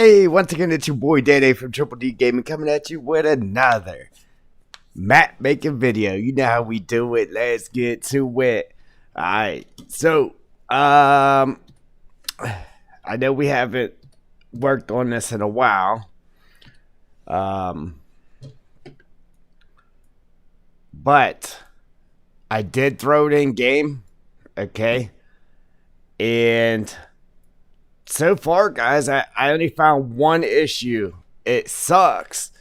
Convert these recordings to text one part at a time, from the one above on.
Hey, once again, it's your boy Day from Triple D Gaming coming at you with another map making video. You know how we do it. Let's get to it. Alright, so, I know we haven't worked on this in a while. But I did throw it in game, okay? And so far, guys, I only found one issue. It sucks,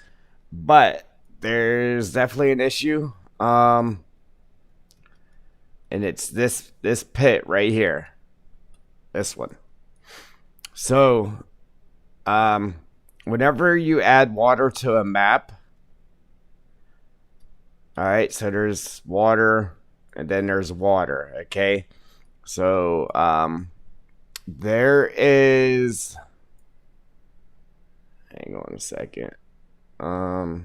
but there's definitely an issue. And it's this pit right here. This one. So, whenever you add water to a map, all right, so there's water and then there's water, okay? So, there is, hang on a second. All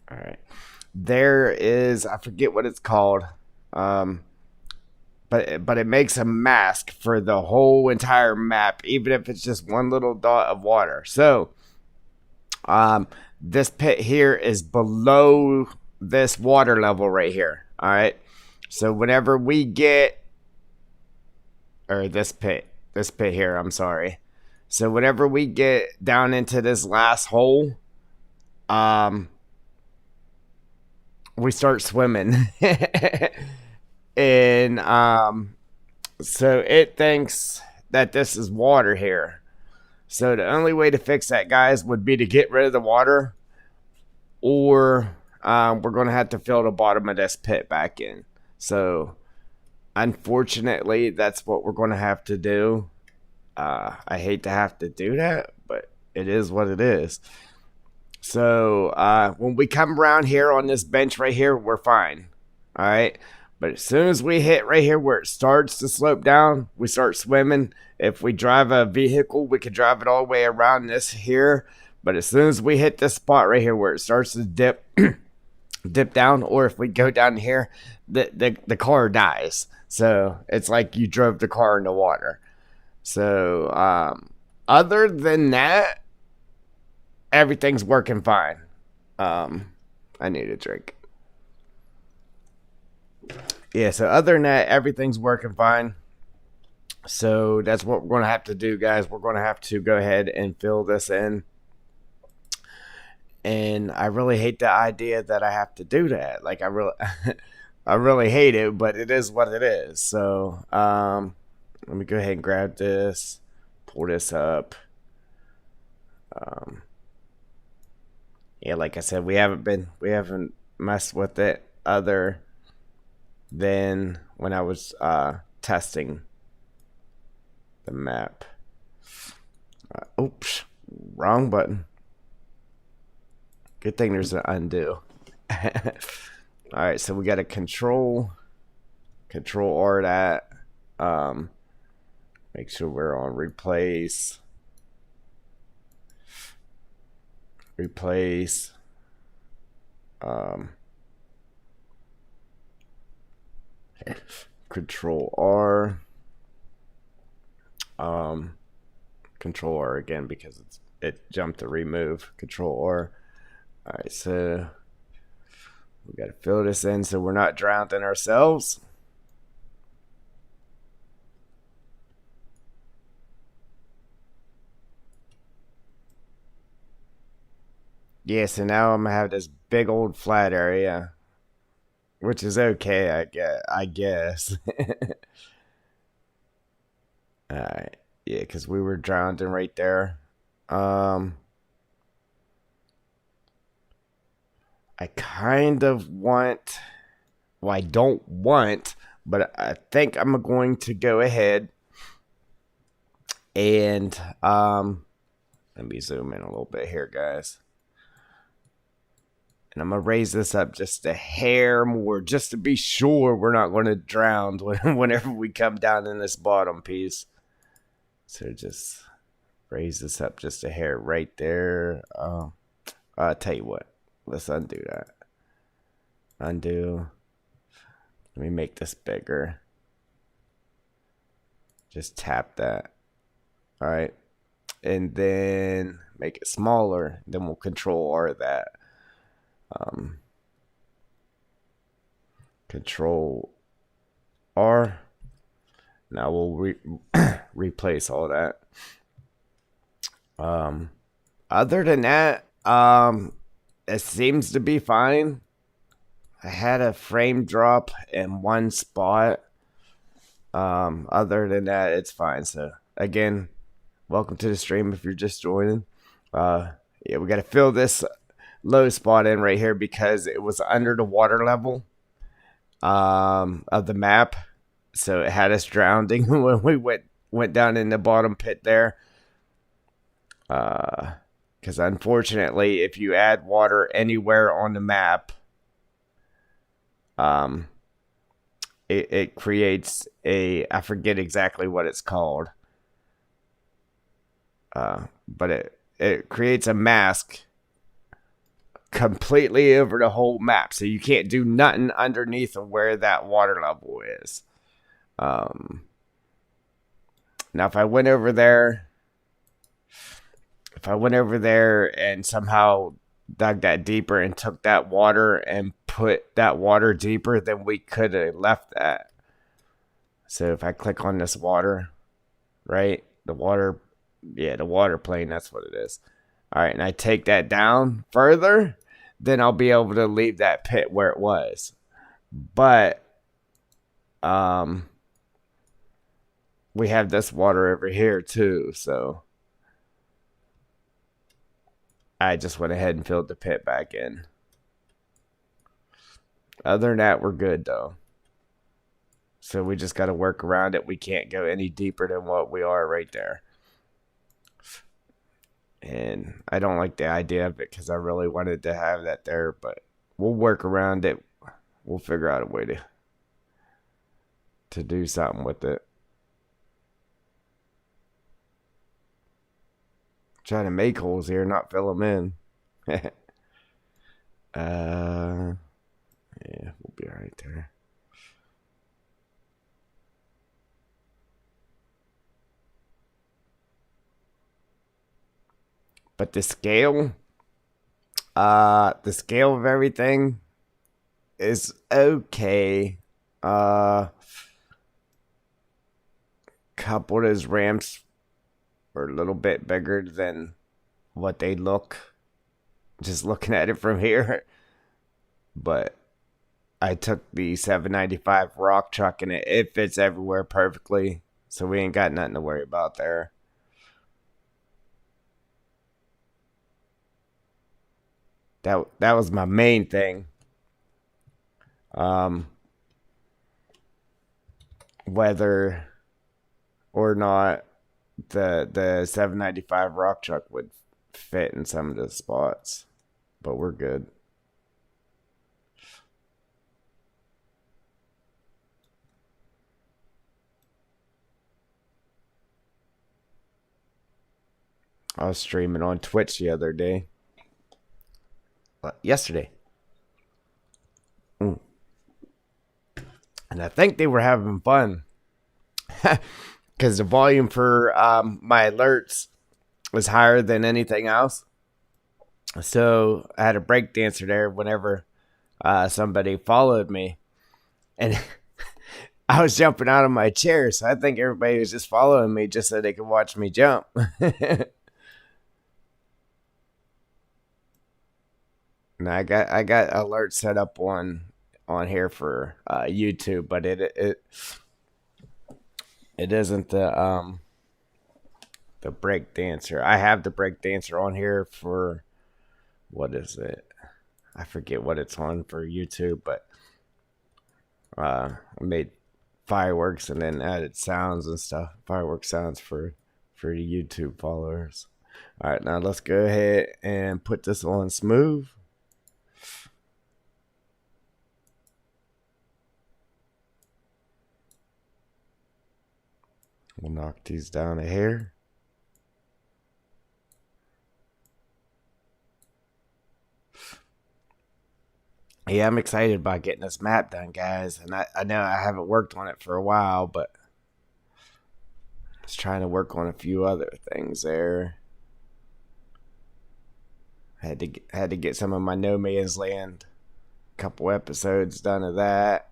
right. There is, I forget what it's called. But it makes a mask for the whole entire map, even if it's just one little dot of water. So, this pit here is below this water level right here. All right. So whenever we get, or this pit here, I'm sorry. So whenever we get down into this last hole, we start swimming. And so it thinks that this is water here. So the only way to fix that, guys, would be to get rid of the water, or we're going to have to fill the bottom of this pit back in. So unfortunately, that's what we're going to have to do. I hate to have to do that, but it is what it is. So when we come around here on this bench right here, we're fine. All right. But as soon as we hit right here where it starts to slope down, we start swimming. If we drive a vehicle, we can drive it all the way around this here. But as soon as we hit this spot right here where it starts to dip down, or if we go down here, the car dies. So it's like you drove the car in the water. So other than that, everything's working fine. I need a drink. Yeah, so other than that, everything's working fine. So that's what we're going to have to do, guys. We're going to have to go ahead and fill this in. And I really hate the idea that I have to do that. Like, I really hate it, but it is what it is. So, let me go ahead and grab this, pull this up. Yeah, like I said, we haven't messed with it other than when I was testing the map. Oops, wrong button. Good thing there's an undo. Alright, so we got to control R that. Make sure we're on replace. Control R. Control R again because it jumped to remove. Control R. Alright, so we gotta fill this in so we're not drowning ourselves. Yeah, so now I'm gonna have this big old flat area, which is okay, I guess. Alright, yeah, because we were drowning right there. I kind of want, well, I don't want, but I think I'm going to go ahead and, let me zoom in a little bit here, guys. And I'm going to raise this up just a hair more, just to be sure we're not going to drown whenever we come down in this bottom piece. So just raise this up just a hair right there. I'll tell you what. Let's undo that. Undo. Let me make this bigger. Just tap that. All right. And then make it smaller. Then we'll control R that. Control R. Now we'll replace all that. Other than that, it seems to be fine. I had a frame drop in one spot. Other than that, it's fine. So again, welcome to the stream if you're just joining. Yeah, we got to fill this low spot in right here because it was under the water level of the map, so it had us drowning when we went down in the bottom pit there. Because unfortunately, if you add water anywhere on the map, it creates I forget exactly what it's called, but it creates a mask completely over the whole map, so you can't do nothing underneath of where that water level is. Now if I went over there and somehow dug that deeper and took that water and put that water deeper, then we could have left that. So if I click on this water, right, the water plane, that's what it is. All right, and I take that down further, then I'll be able to leave that pit where it was. But we have this water over here too, so I just went ahead and filled the pit back in. Other than that, we're good though. So we just got to work around it. We can't go any deeper than what we are right there. And I don't like the idea of it because I really wanted to have that there, but we'll work around it. We'll figure out a way to do something with it. Trying to make holes here, not fill them in. Yeah, we'll be right there. But the scale of everything is okay. Couple of those ramps are a little bit bigger than what they look, just looking at it from here. But I took the 795 rock truck and it fits everywhere perfectly, so we ain't got nothing to worry about there. That was my main thing. Whether or not the 795 rock truck would fit in some of the spots, but we're good. I was streaming on Twitch the other day. Yesterday. And I think they were having fun. Because the volume for my alerts was higher than anything else. So I had a break dancer there whenever somebody followed me. And I was jumping out of my chair. So I think everybody was just following me just so they could watch me jump. And I got alerts set up on here for YouTube, but it isn't the break dancer. I have the break dancer on here for, what is it? I forget what it's on for YouTube, but I made fireworks and then added sounds and stuff. Firework sounds for the YouTube followers. All right, now let's go ahead and put this on smooth. We'll knock these down a hair. Yeah, I'm excited about getting this map done, guys. And I know I haven't worked on it for a while, but was trying to work on a few other things there. Had to get some of my No Man's Land, couple episodes done of that.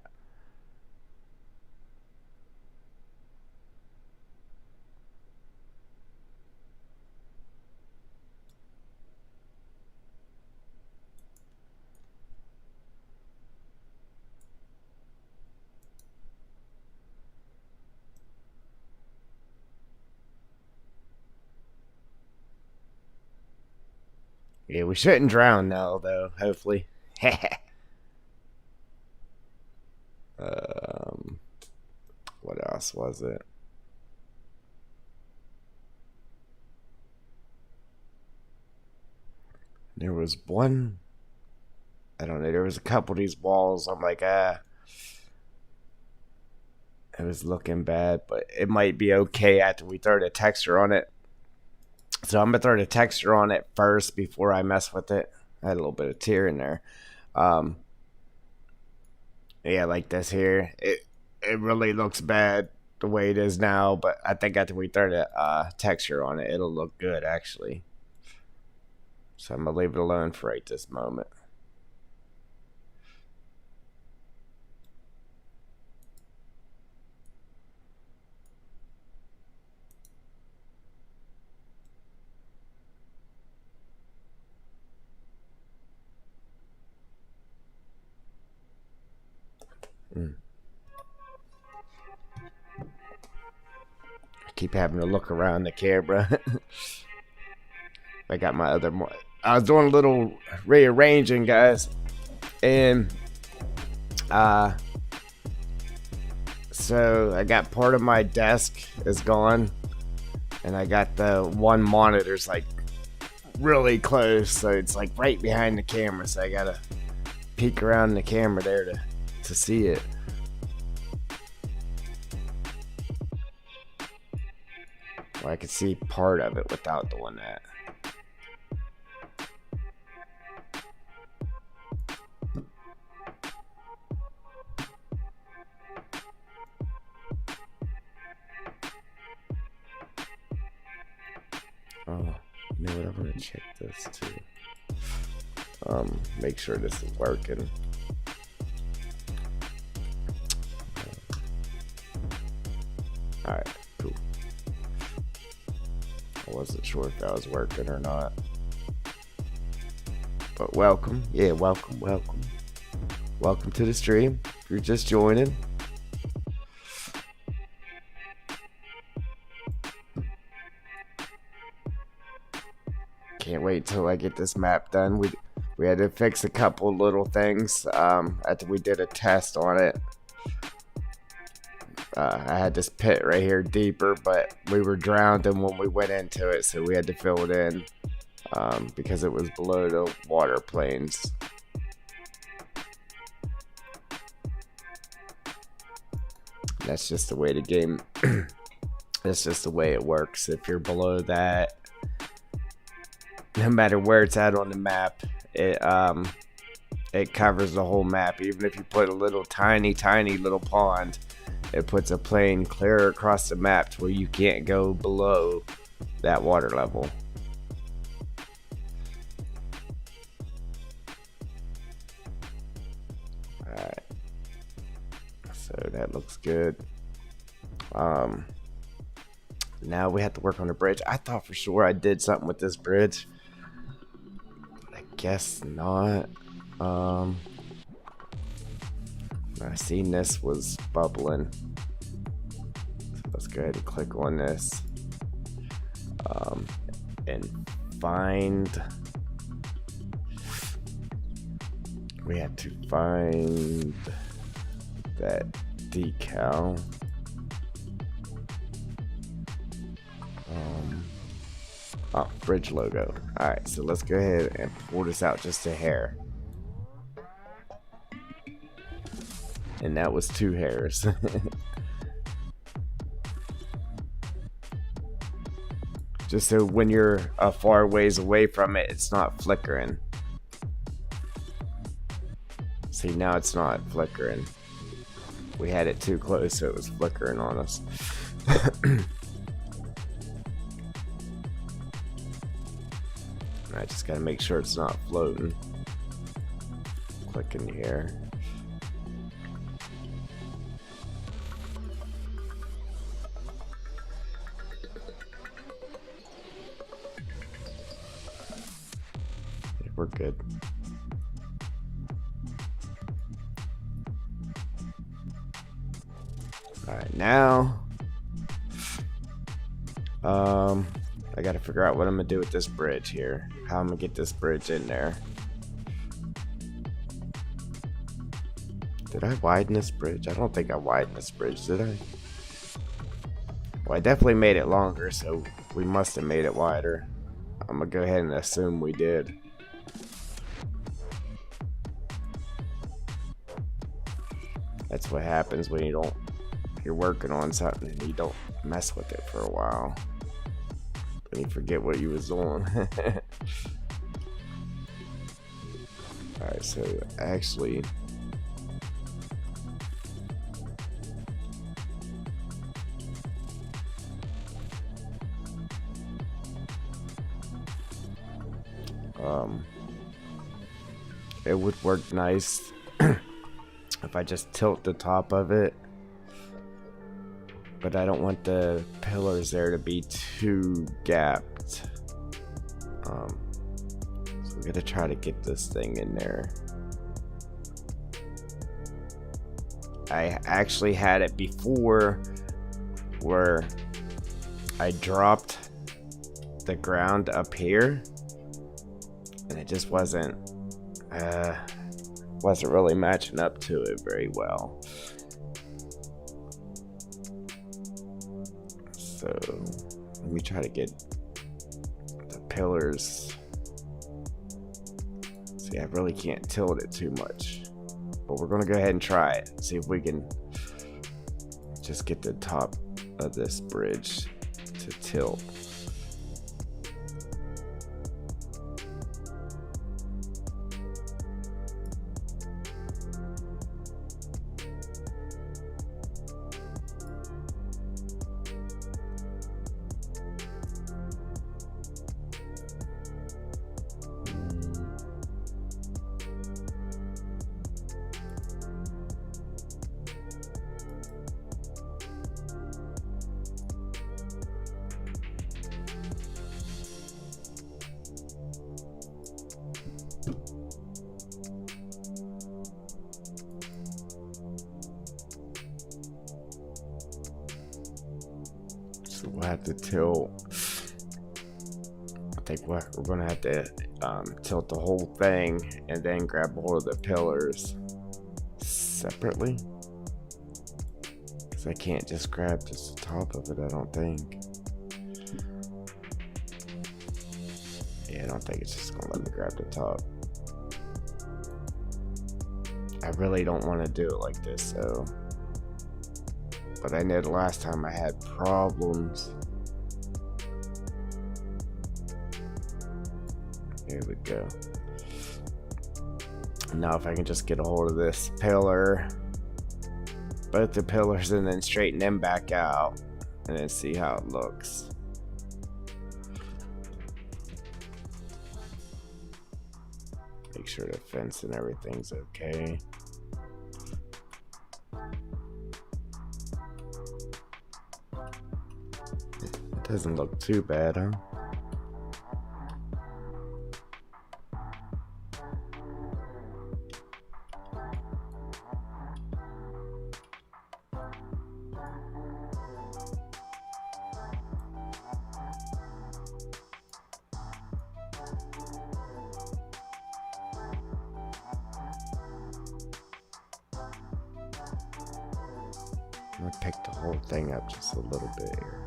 Yeah, we shouldn't drown now, though, hopefully. What else was it? There was one. I don't know. There was a couple of these walls. I'm like, it was looking bad, but it might be okay after we throw the texture on it. So I'm gonna throw the texture on it first before I mess with it. I had a little bit of tear in there. Yeah, like this here. It really looks bad the way it is now, but I think after we throw the texture on it, it'll look good actually. So I'm gonna leave it alone for right this moment. I keep having to look around the camera. I got my other. I was doing a little rearranging, guys, and so I got part of my desk is gone, and I got the one monitor's like really close, so it's like right behind the camera. So I gotta peek around the camera there to see it. Well, I could see part of it without doing that. Oh, you know what? I'm gonna check this too. Make sure this is working. All right, cool. I wasn't sure if that was working or not. But welcome. Yeah, welcome. Welcome to the stream. If you're just joining. Can't wait till I get this map done. We had to fix a couple little things after we did a test on it. I had this pit right here deeper, but we were drowning when we went into it, so we had to fill it in because it was below the water planes. That's just the way the game. That's just the way it works. If you're below that, no matter where it's at on the map, it covers the whole map. Even if you put a little tiny little pond, it puts a plane clear across the map to where you can't go below that water level. Alright. So that looks good. Now we have to work on the bridge. I thought for sure I did something with this bridge. I guess not. I seen this was bubbling. So let's go ahead and click on this. And find. We have to find that decal. Bridge logo. Alright, so let's go ahead and pull this out just a hair. And that was 2 hairs. Just so when you're a far ways away from it, it's not flickering. See, now it's not flickering. We had it too close, so it was flickering on us. I just gotta make sure it's not floating. Click in the air. Yeah, we're good. Alright, now I gotta figure out what I'm gonna do with this bridge here. How I'm gonna get this bridge in there. Did I widen this bridge? I don't think I widened this bridge, did I? Well, I definitely made it longer, so we must have made it wider. I'm gonna go ahead and assume we did. That's what happens when you're working on something and you don't mess with it for a while. And you forget what you was doing. Alright, so actually it would work nice if I just tilt the top of it, but I don't want the pillars there to be too gapped. So we're gonna try to get this thing in there. I actually had it before where I dropped the ground up here and it just wasn't really matching up to it very well. So let me try to get the pillars. See, I really can't tilt it too much, but we're gonna go ahead and try it. See if we can just get the top of this bridge to tilt. So we'll have to tilt. I think we're gonna have to tilt the whole thing and then grab hold of the pillars separately, because I can't just grab just the top of it, I don't think. Yeah, I don't think it's just gonna let me grab the top. I really don't want to do it like this, so. But I know the last time I had problems. Here we go. Now if I can just get a hold of this pillar, both the pillars, and then straighten them back out and then see how it looks. Make sure the fence and everything's okay. It doesn't look too bad, huh? I'm gonna pick the whole thing up just a little bit here.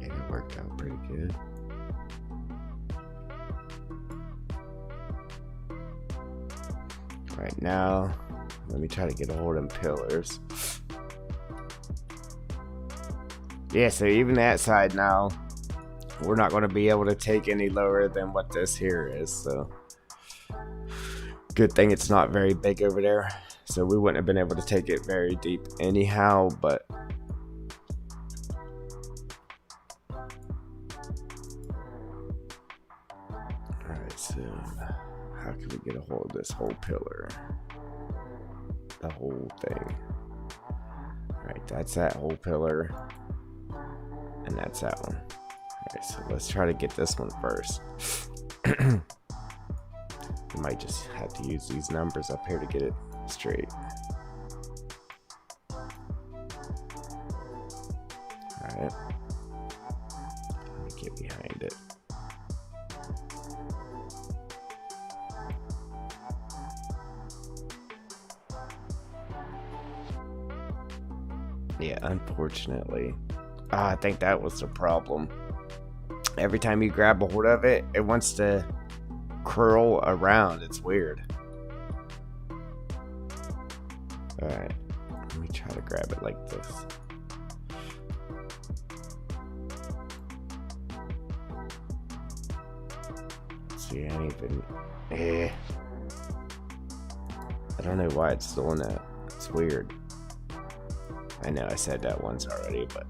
Yeah, it worked out pretty good. Right now, let me try to get a hold of them pillars. Yeah, so even that side now, we're not going to be able to take any lower than what this here is. So good thing it's not very big over there. So we wouldn't have been able to take it very deep anyhow, but alright, so how can we get a hold of this whole pillar? The whole thing. Alright, that's that whole pillar. And that's that one. Alright, so let's try to get this one first. We might just have to use these numbers up here to get it straight. Alright. Let me get behind it. Yeah, unfortunately. I think that was the problem. Every time you grab a hold of it, it wants to curl around. It's weird. Alright, let me try to grab it like this. See, I ain't even. I don't know why it's doing that. It's weird. I know I said that once already, but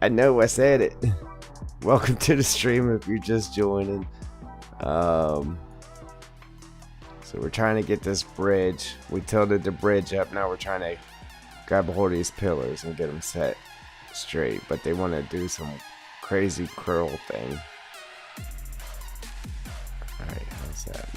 I know I said it. Welcome to the stream if you're just joining. So we're trying to get this bridge. We tilted the bridge up. Now we're trying to grab a hold of these pillars and get them set straight. But they want to do some crazy curl thing. Alright, how's that?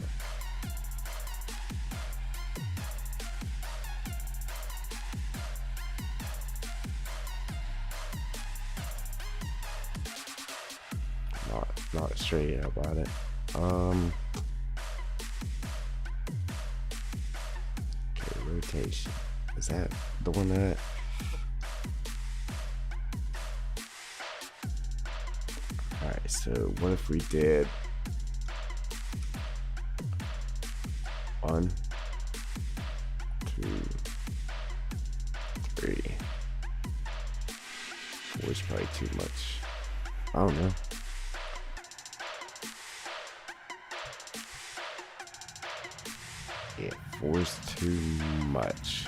Not straight about it. Okay, rotation. Is that the one that? Alright, so what if we did 1, 2, 3. 4 is probably too much. I don't know. Yeah, 4 is too much.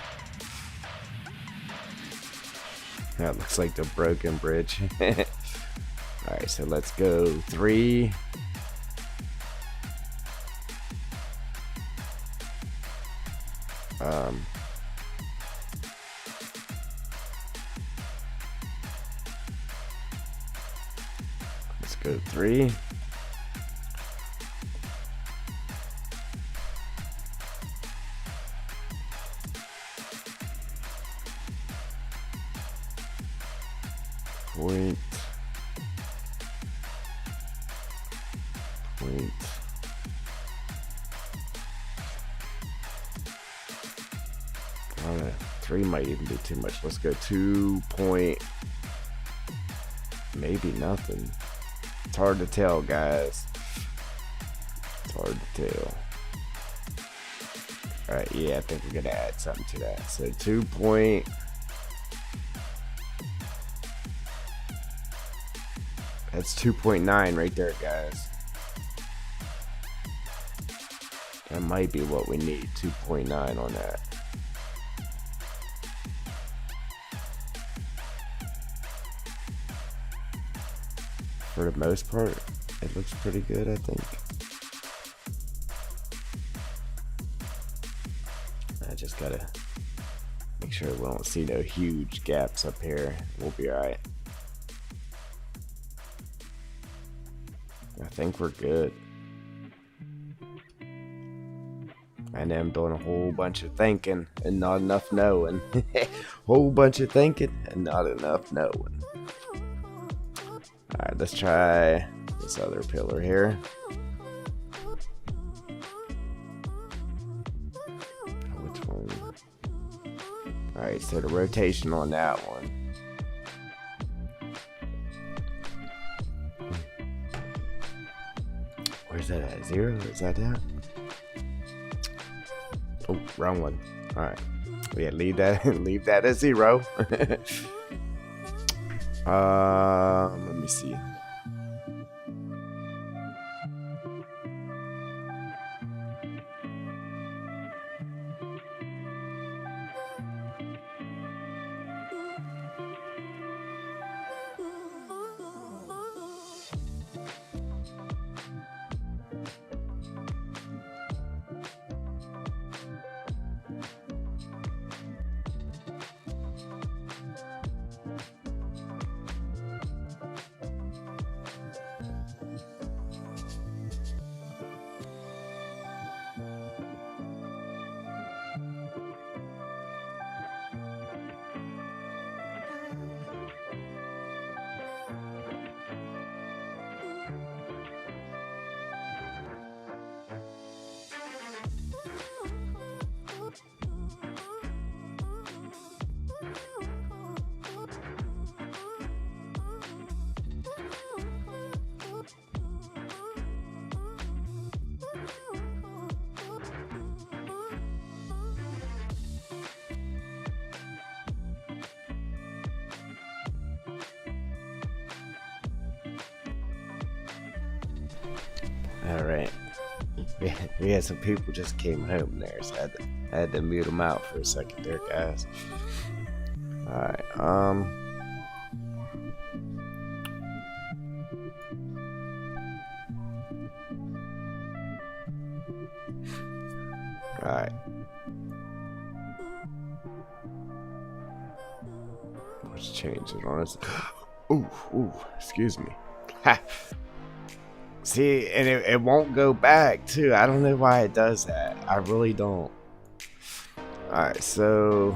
That looks like the broken bridge. Alright, so let's go 3. Let's go 3. Point. I don't know. 3 might even be too much. Let's go 2 point. Maybe nothing. It's hard to tell, guys. It's hard to tell. Alright, yeah, I think we're gonna add something to that. So 2 point. That's 2.9 right there, guys. That might be what we need. 2.9 on that. For the most part, it looks pretty good, I think. I just gotta make sure we don't see no huge gaps up here. We'll be alright. I think we're good. I know I'm doing a whole bunch of thinking and not enough knowing. Whole bunch of thinking and not enough knowing. Alright, let's try this other pillar here. Which one? Alright, so the rotation on that one. Where's that at? 0? Is that that? Oh, wrong one. Alright. Yeah, leave that leave that at 0. Let me see. All right. We had some people just came home there, so I had to mute them out for a second there, guys. All right. All right. Let's change it on us. Ooh, excuse me. Ha. See, and it won't go back, too. I don't know why it does that. I really don't. Alright, so...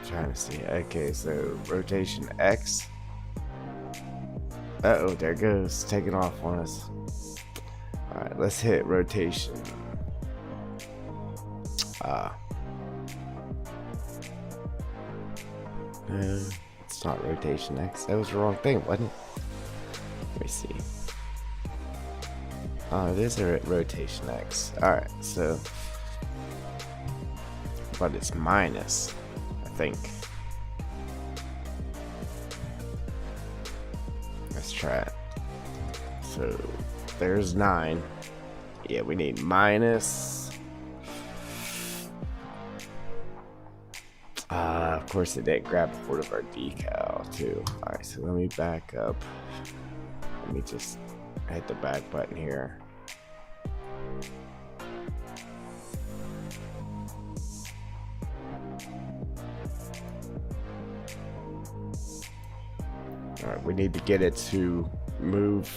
trying to see. Okay, so rotation X. Uh-oh, there it goes. Taking off on us. Alright, let's hit rotation. It's not rotation X. That was the wrong thing, wasn't it? Let me see. Oh, it is a rotation X. Alright, so... but it's minus, I think. Let's try it. So, there's 9. Yeah, we need minus... of course it didn't grab part of our decal too. Alright, so let me back up. Let me just hit the back button here. Alright, we need to get it to move.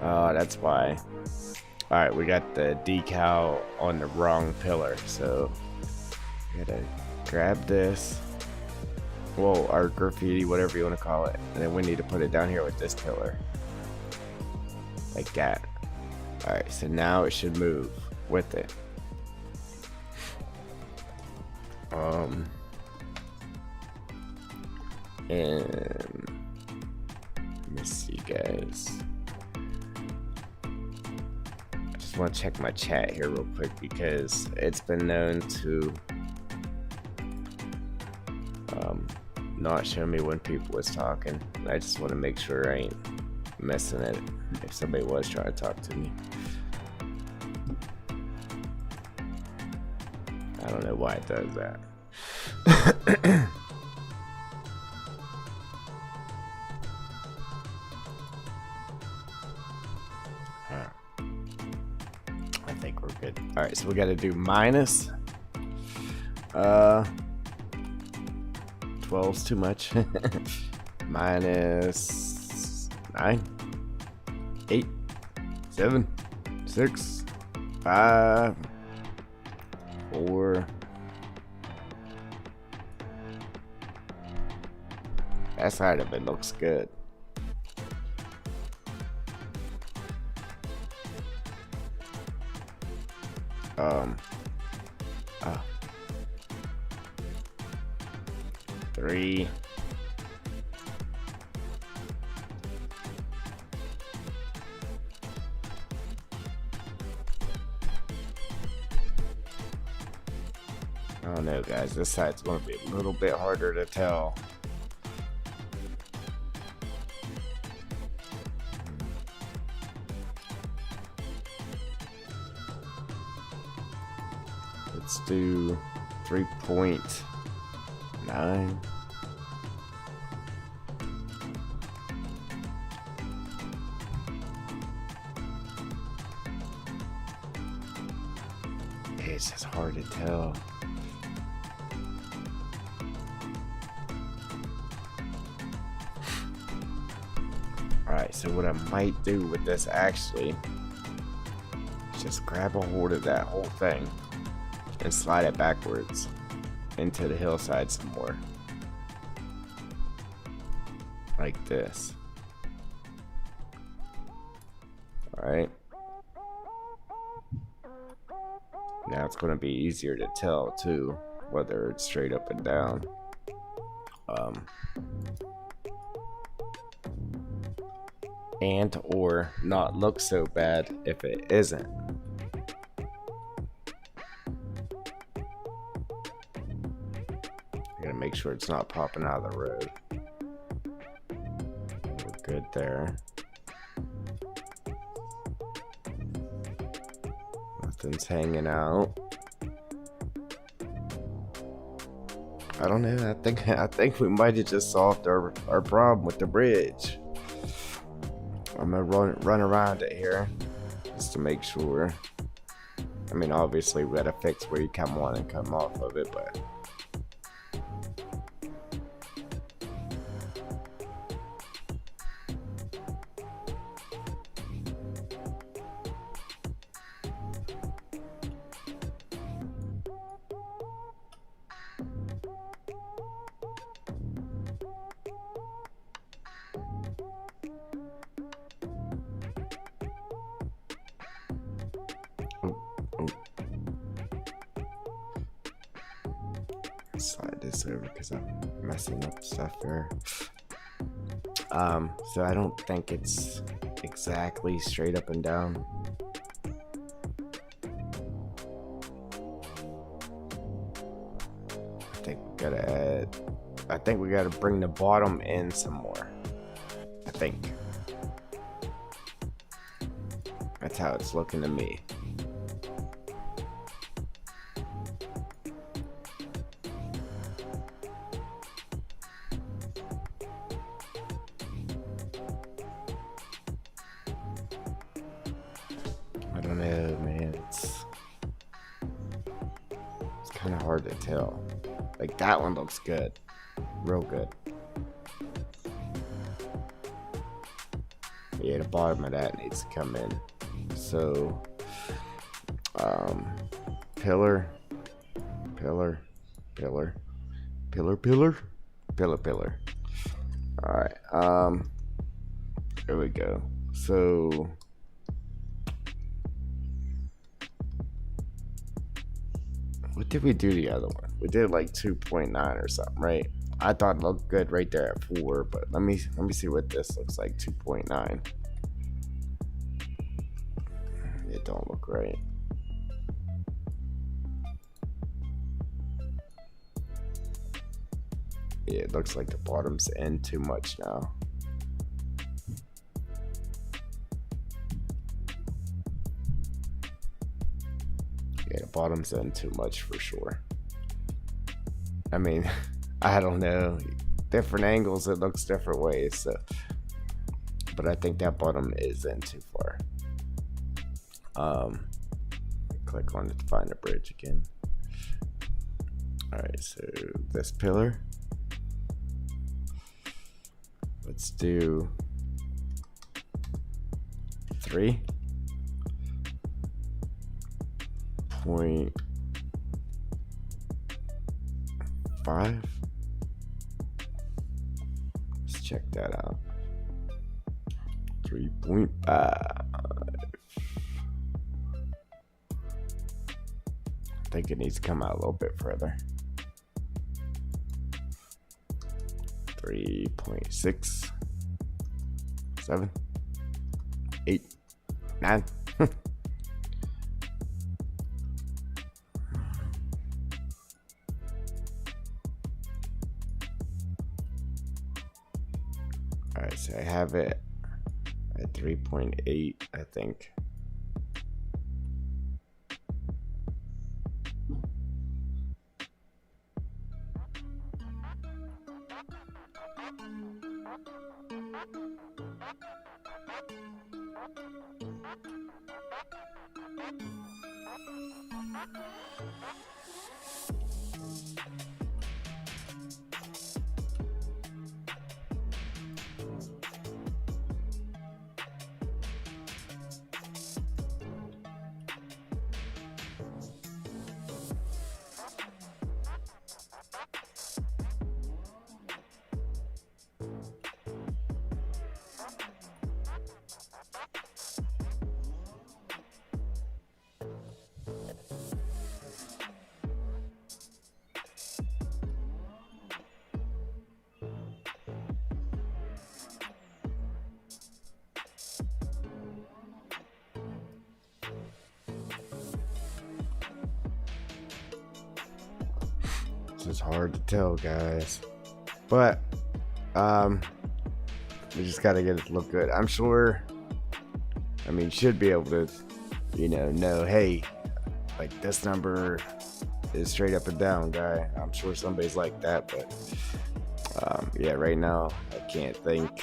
Oh, that's why. Alright, we got the decal on the wrong pillar, so we gotta grab this. Well, our graffiti, whatever you want to call it. And then we need to put it down here with this pillar. Like that. Alright, so now it should move with it. And let me see, guys. I want to check my chat here real quick because it's been known to not show me when people was talking. I just want to make sure I ain't messing it if somebody was trying to talk to me. I don't know why it does that. Good. All right, so we got to do minus 12's too much. Minus 9 8 7 6 5 4. That side of it looks good. Oh. 3. I don't know, guys. This side's going to be a little bit harder to tell. Let's do 3.9. It's just hard to tell. Alright, so what I might do with this actually is just grab a hold of that whole thing and slide it backwards into the hillside some more. Like this. Alright. Now it's going to be easier to tell too whether it's straight up and down. And or not look so bad if it isn't. I gotta make sure it's not popping out of the road. We're good there. Nothing's hanging out. I don't know. I think we might have just solved our problem with the bridge. I'm gonna run around it here just to make sure. I mean, obviously we gotta fix where you come on and come off of it, but slide this over because I'm messing up stuff there. So I don't think it's exactly straight up and down. I think we gotta bring the bottom in some more. I think that's how it's looking to me. I don't know, man. It's kind of hard to tell. Like that one looks good, real good. Yeah, the bottom of that needs to come in. So, pillar. All right. There we go. So. What did we do the other one? We did like 2.9 or something, right? I thought it looked good right there at 4, but let me see what this looks like. 2.9. It don't look right. Yeah, it looks like the bottom's in too much now. Yeah, the bottom's in too much for sure. I mean, I don't know. Different angles, it looks different ways. So, but I think that bottom is in too far. Click on it to find the bridge again. All right, so this pillar. Let's do 3.5. Let's check that out. 3.5. I think it needs to come out a little bit further. 3.6, 7, 8, 9. Alright, so I have it at 3.8, I think. It's hard to tell, guys, but we just gotta get it to look good. I'm sure, I mean, should be able to, know, hey, like this number is straight up and down, guy. I'm sure somebody's like that, but yeah, right now I can't think.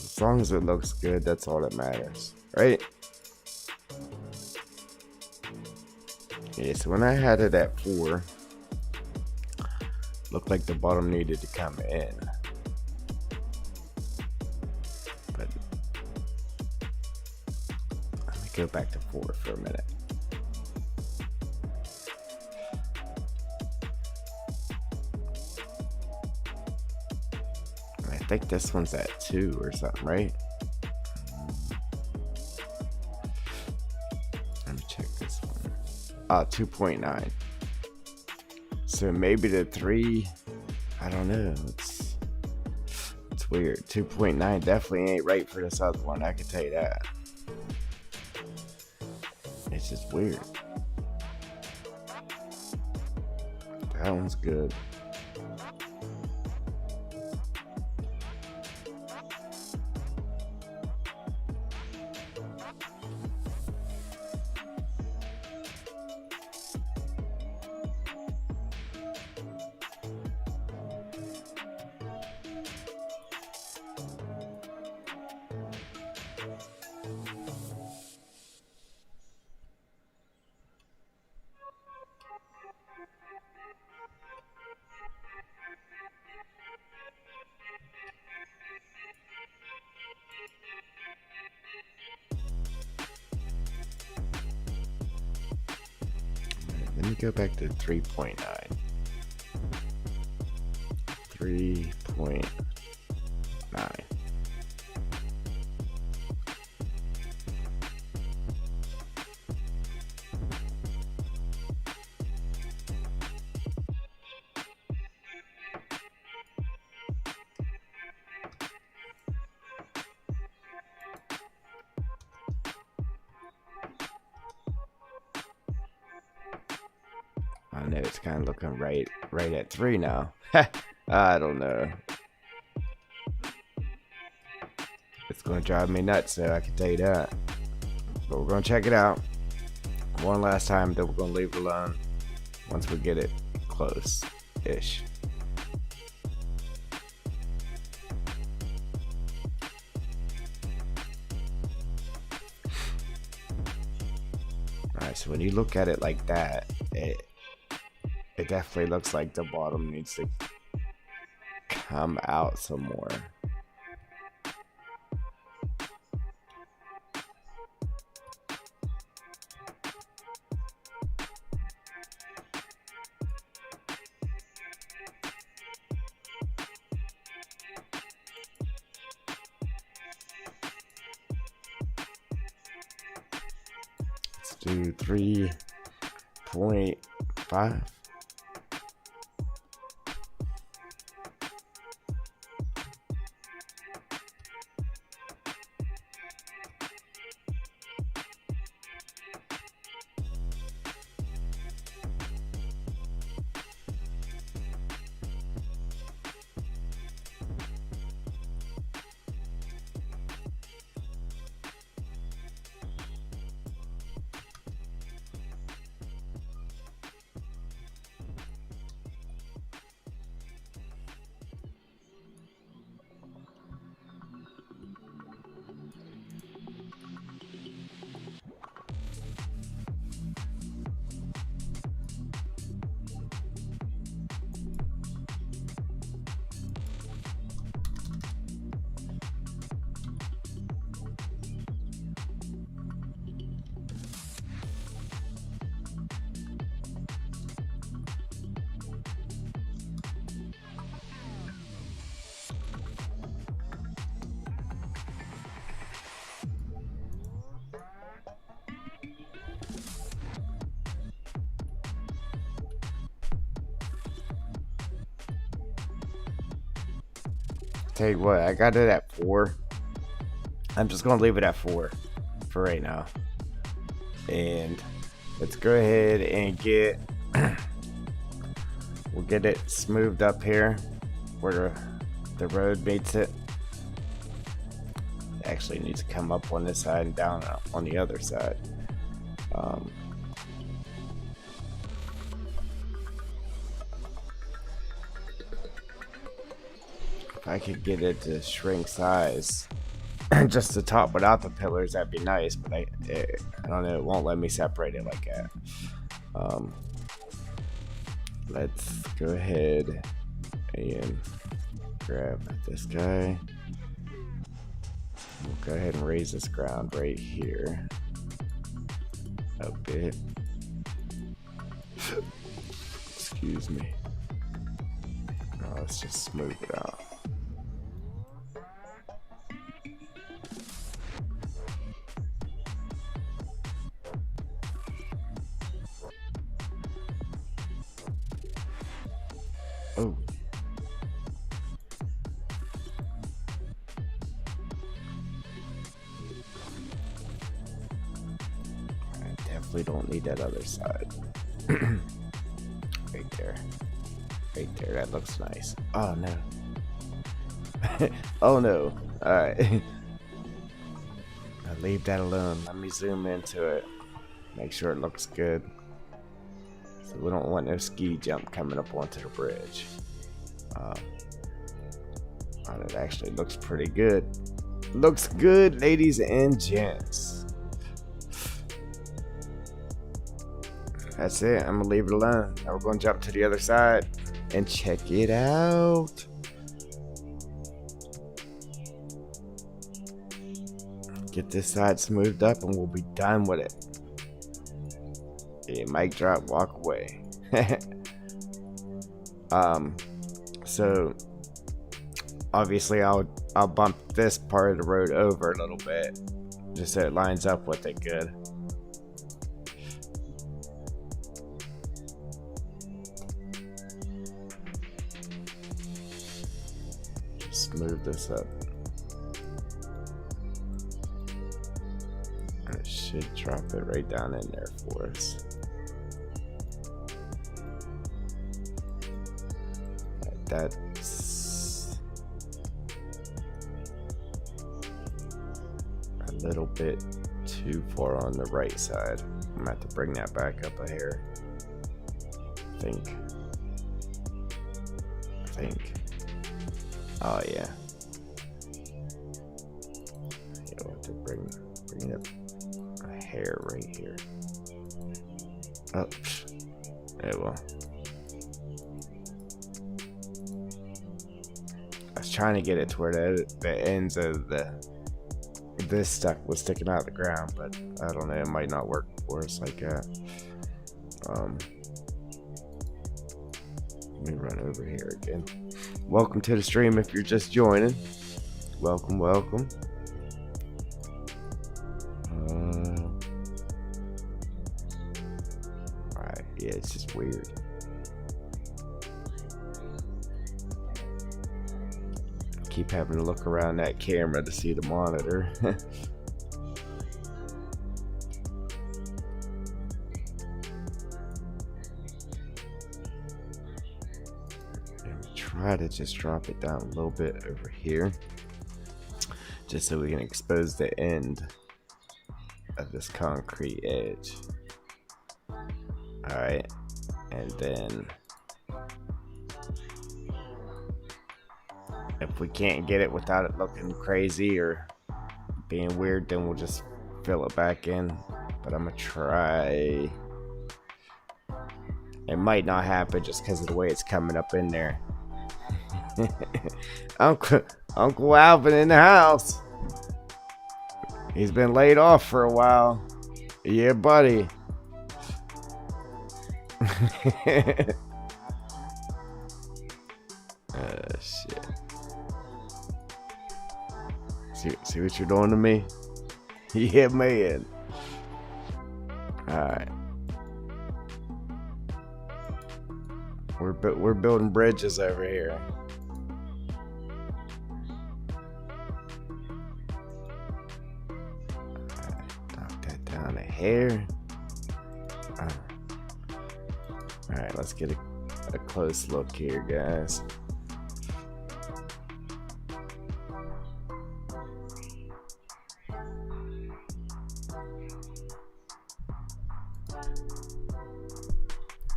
As long as it looks good, that's all that matters, right? Yeah, so when I had it at 4, looked like the bottom needed to come in. But let me go back to 4 for a minute. I think this one's at 2 or something, right? Let me check this one. 2.9. So maybe the 3, I don't know. It's weird. 2.9 definitely ain't right for this other one. I can tell you that. It's just weird. That one's good. Let me go back to 3.9. 3.9. I know it's kind of looking right at 3 now. I don't know. It's going to drive me nuts, so I can tell you that. But we're going to check it out one last time, then we're going to leave it alone once we get it close-ish. Alright, so when you look at it like that, it definitely looks like the bottom needs to come out some more. Let's do 3.5. Tell you what, I got it at 4. I'm just gonna leave it at 4 for right now. And let's go ahead and we'll get it smoothed up here where the road meets it. Actually needs to come up on this side and down on the other side. If I could get it to shrink size, just the top without the pillars, that'd be nice. But I don't know, it won't let me separate it like that. Let's go ahead and grab this guy. We'll go ahead and raise this ground right here a bit. Excuse me. Oh, let's just smooth it out. Oh. I definitely don't need that other side. Right there. Right there, that looks nice. Oh no. Oh no. Alright. I'll leave that alone. Let me zoom into it. Make sure it looks good. So we don't want no ski jump coming up onto the bridge. Oh, it actually looks pretty good. Looks good, ladies and gents. That's it. I'm gonna leave it alone. Now we're gonna jump to the other side and check it out. Get this side smoothed up and we'll be done with it. Yeah, mic drop, walk away. So obviously I'll bump this part of the road over a little bit just so it lines up with it good. Just move this up. It should drop it right down in there for us. That's a little bit too far on the right side. I'm gonna have to bring that back up a hair. I think. Oh yeah. You'll have to bring it up a hair right here. Oh, there we go. I was trying to get it to where the ends of this stuff was sticking out of the ground, but I don't know, it might not work for us like that. Let me run over here again. Welcome to the stream if you're just joining. Welcome. Alright, yeah, it's just weird. Keep having to look around that camera to see the monitor. Try to just drop it down a little bit over here just so we can expose the end of this concrete edge. Alright, and then if we can't get it without it looking crazy or being weird, then we'll just fill it back in. But I'm gonna try. It might not happen just because of the way it's coming up in there. Uncle Alvin in the house. He's been laid off for a while. Yeah, buddy. Shit. See what you're doing to me? Yeah, man. Alright. We're building bridges over here. here. Alright, let's get a close look here, guys.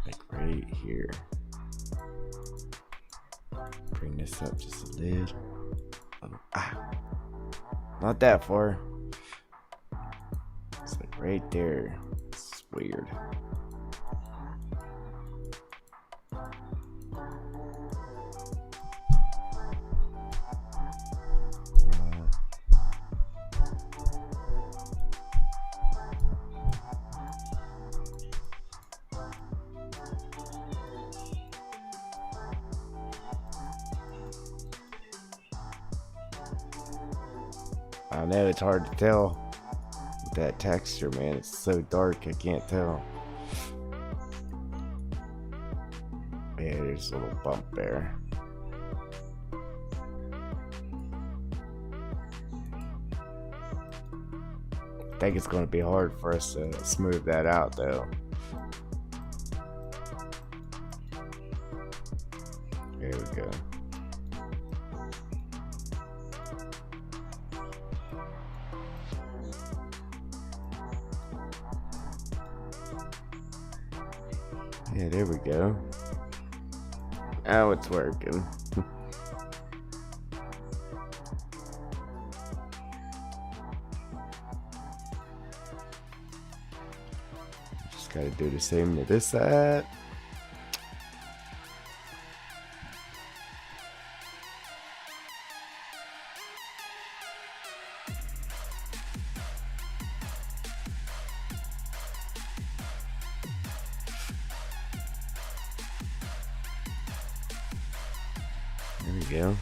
Like right here. Bring this up just a little. Not that far. It's like right there. It's weird. I know it's hard to tell with that texture, man. It's so dark, I can't tell. Yeah, there's a little bump there. I think it's going to be hard for us to smooth that out, though. There we go. Yeah, there we go. Now it's working. Just gotta do the same to this side. There we go.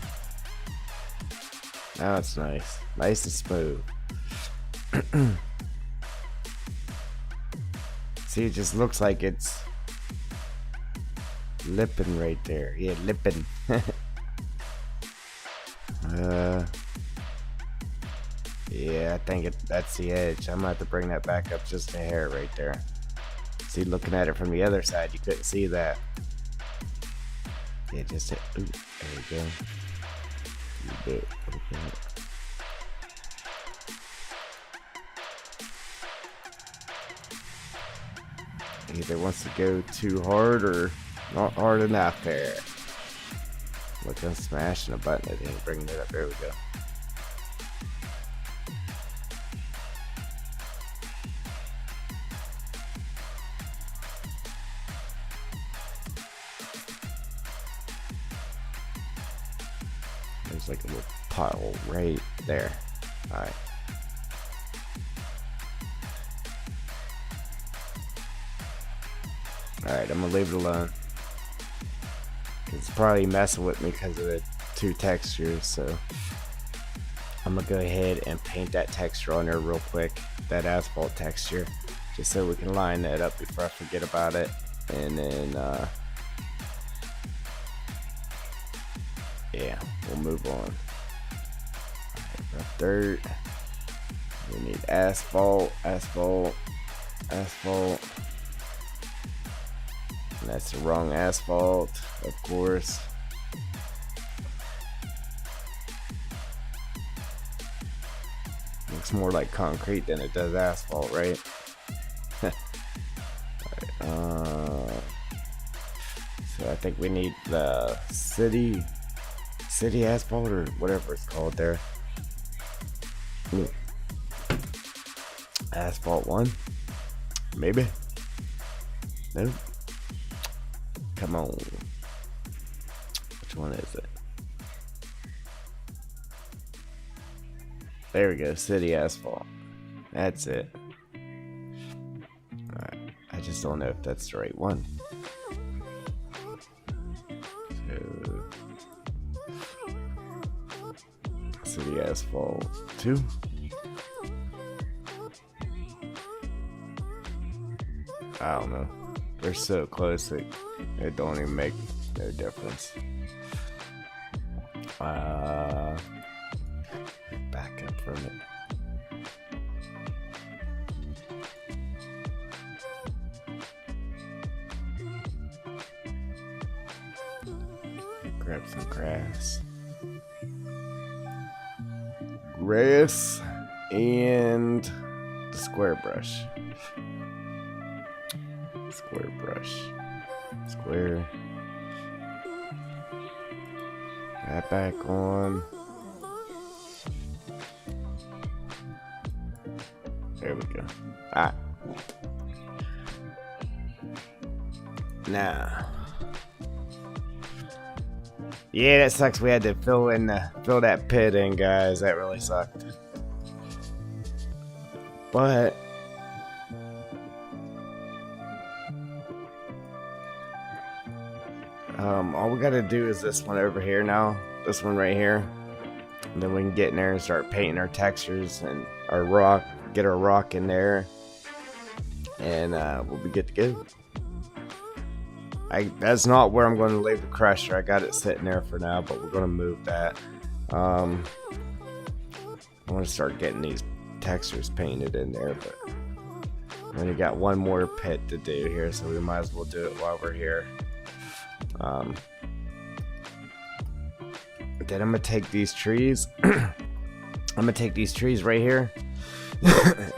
Now it's nice. Nice and smooth. See, it just looks like it's lipping right there. Yeah, lipping. Yeah, I think that's the edge. I'm gonna have to bring that back up just a hair right there. See, looking at it from the other side, you couldn't see that. Yeah, just hit. Ooh, there we go. A bit. Okay. Either wants to go too hard or not hard enough there. Look, I'm smashing a button. It ain't bringing it up. There we go. There's like a little pile right there. Alright. Alright, I'm gonna leave it alone. It's probably messing with me because of the two textures, so I'm gonna go ahead and paint that texture on there real quick, that asphalt texture, just so we can line that up before I forget about it. And then yeah, we'll move on. Right, rough dirt. We need asphalt, asphalt, asphalt. And that's the wrong asphalt, of course. Looks more like concrete than it does asphalt, right? Alright, so I think we need the city asphalt or whatever it's called there. Ooh. Asphalt 1, maybe. Nope. Come on. Which one is it? There we go. City asphalt. That's it. Alright. I just don't know if that's the right one. So, city asphalt 2. I don't know. They're so close that it don't even make no difference. Back up from it. Grab some grass. Grass and the square brush. Square brush. Square. That back on. There we go. Ah. Now. Yeah, that sucks. We had to fill that pit in, guys. That really sucked. But all we gotta do is this one over here now. This one right here. And then we can get in there and start painting our textures and our rock. Get our rock in there. And we'll be good to go. That's not where I'm going to leave the crusher. I got it sitting there for now, but we're going to move that. I want to start getting these textures painted in there, but we only got one more pit to do here, so we might as well do it while we're here. Then I'm going to take these trees. I'm going to take these trees right here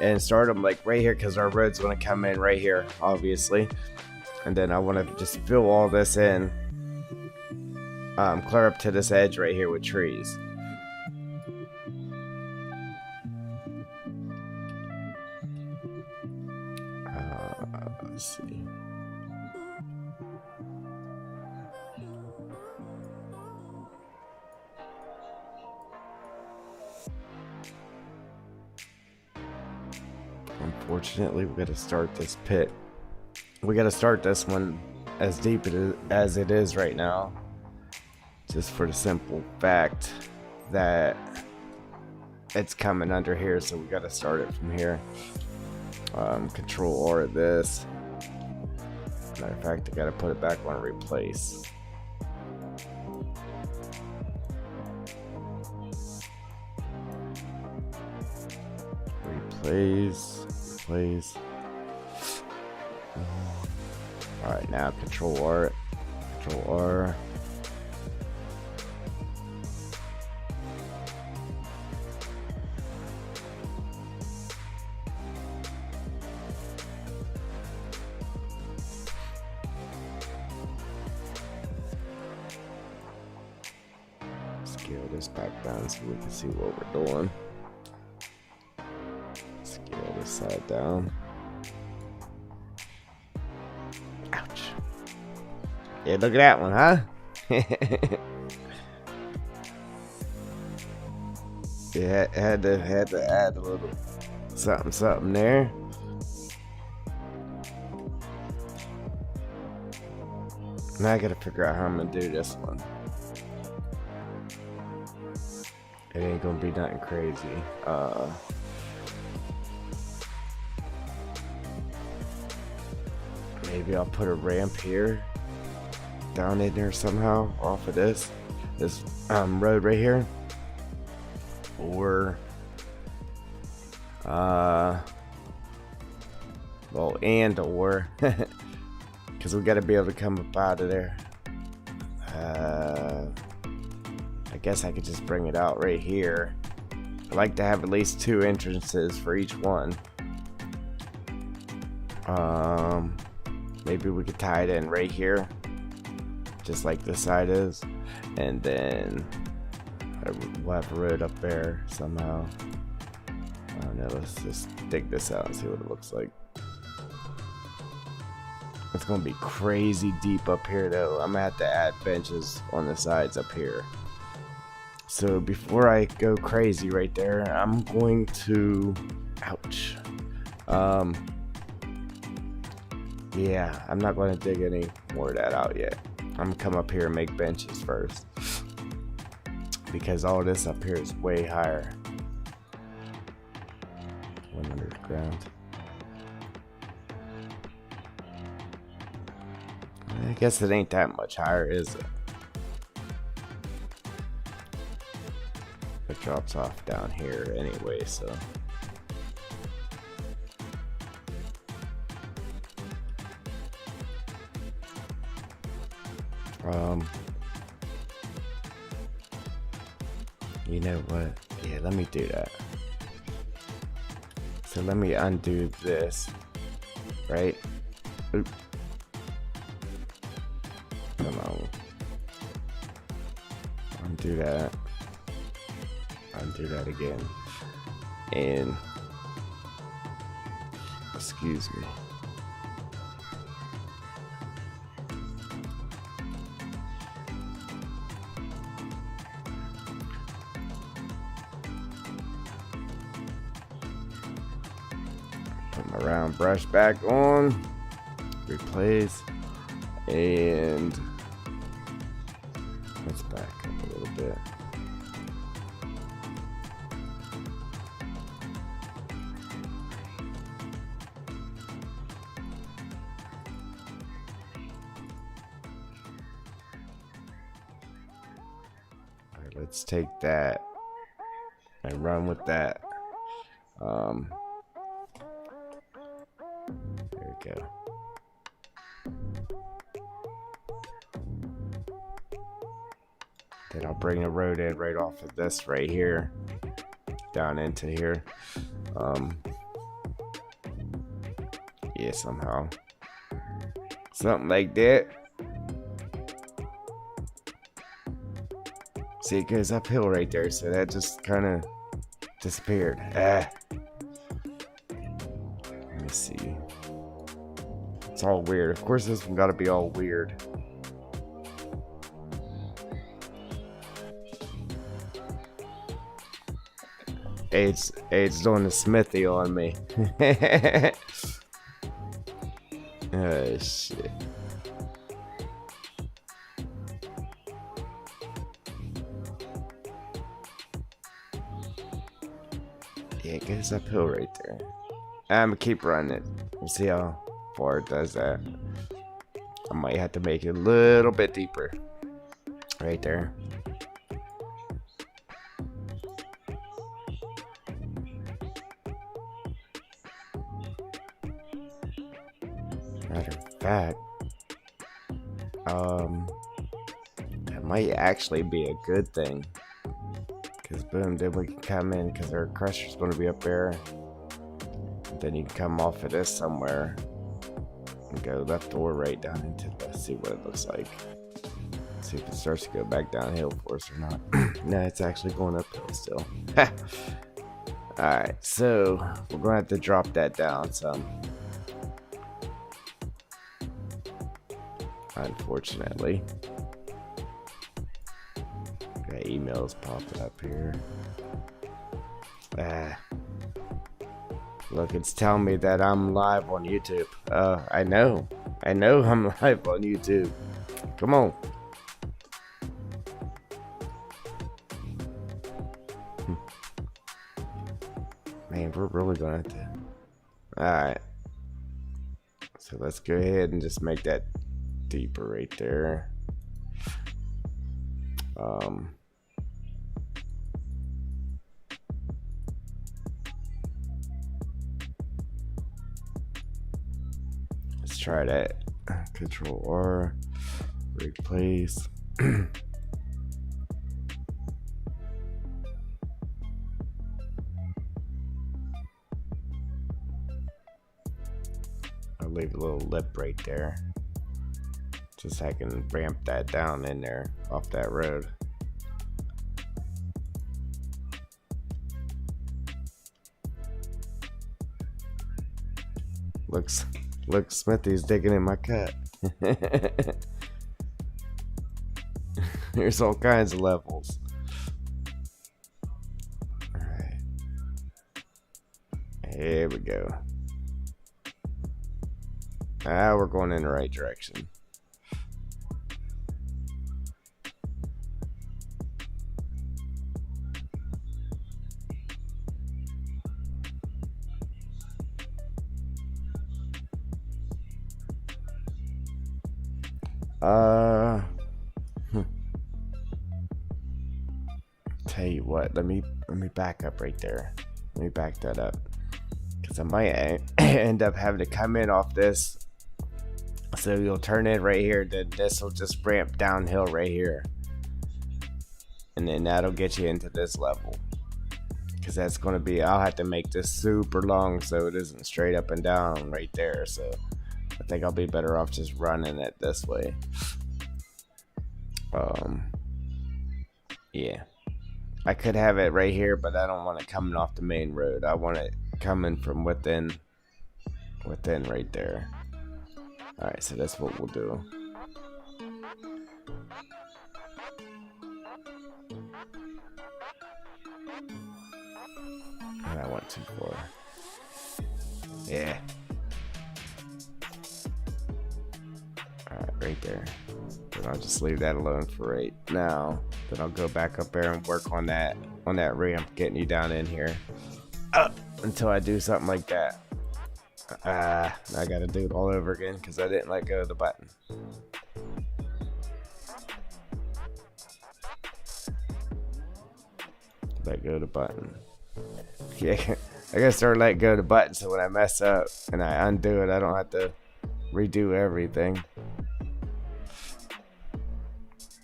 and start them like right here, because our road's going to come in right here, obviously. And then I want to just fill all this in, clear up to this edge right here with trees. Let's see. Unfortunately, we got to start this pit. We got to start this one as deep as it is right now, just for the simple fact that it's coming under here, so we got to start it from here. Control R of this. Matter of fact, I got to put it back on replace. Replace. Alright, now Control R. Control R. Scale this back down so we can see what we're doing. Scale this side down. Yeah, look at that one, huh? Yeah, had to add a little something there. Now I gotta figure out how I'm gonna do this one. It ain't gonna be nothing crazy. Maybe I'll put a ramp here. Down in there somehow off of this road right here, or well, and or because we got to be able to come up out of there. I guess I could just bring it out right here. I like to have at least 2 entrances for each one. Maybe we could tie it in right here, just like this side is, and then we'll have a road up there somehow. I don't know, let's just dig this out and see what it looks like. It's gonna be crazy deep up here though. I'm gonna have to add benches on the sides up here. So before I go crazy right there, I'm going to, ouch. Yeah, I'm not going to dig any more of that out yet. I'm going to come up here and make benches first, because all this up here is way higher. One under the ground. I guess it ain't that much higher, is it? It drops off down here anyway, so. You know what? Yeah, let me do that. So let me undo this, right? Oop. Come on. Undo that. Undo that again. And excuse me. Put my round brush back on. Replace. And let's back up a little bit. Alright, let's take that and run with that. There we go. Then I'll bring the road in right off of this right here, down into here. Yeah, somehow. Something like that. See, it goes uphill right there, so that just kind of disappeared. Let me see. It's all weird. Of course, this one got to be all weird. It's doing the smithy on me. Oh shit. Yeah, it goes uphill right there. I'm gonna keep running it. We'll see how far it does that. I might have to make it a little bit deeper. Right there. Matter of fact, that might actually be a good thing. Because boom, then we can come in, because our crusher's going to be up there. And then you can come off of this somewhere and go left or right down into this. See what it looks like. See if it starts to go back downhill for us or not. No, it's actually going uphill still. Alright, so we're going to have to drop that down some. Unfortunately. Got emails popping up here. Look, it's telling me that I'm live on YouTube. I know I'm live on YouTube. Come on. Man, we're really gonna have to. Alright. So let's go ahead and just make that deeper right there. Let's try that. Control R, replace. I'll leave a little lip right there. Just so I can ramp that down in there off that road. Look, Smithy's digging in my cut. There's all kinds of levels. Alright. Here we go. We're going in the right direction. Tell you what, let me back up right there. Let me back that up, because I might end up having to come in off this. So you'll turn in right here, then this will just ramp downhill right here. and then that'll get you into this level. Because that's going to be, I'll have to make this super long so it isn't straight up and down right there. So I think I'll be better off just running it this way. Yeah. I could have it right here, but I don't want it coming off the main road. I want it coming from within right there. Alright, so that's what we'll do. I went too far. Yeah. Alright, right there. Then I'll just leave that alone for right now. Then I'll go back up there and work on that ramp, getting you down in here. Until I do something like that. I gotta do it all over again because I didn't let go of the button. Let go of the button. Yeah, I gotta start letting go of the button so when I mess up and I undo it, I don't have to redo everything.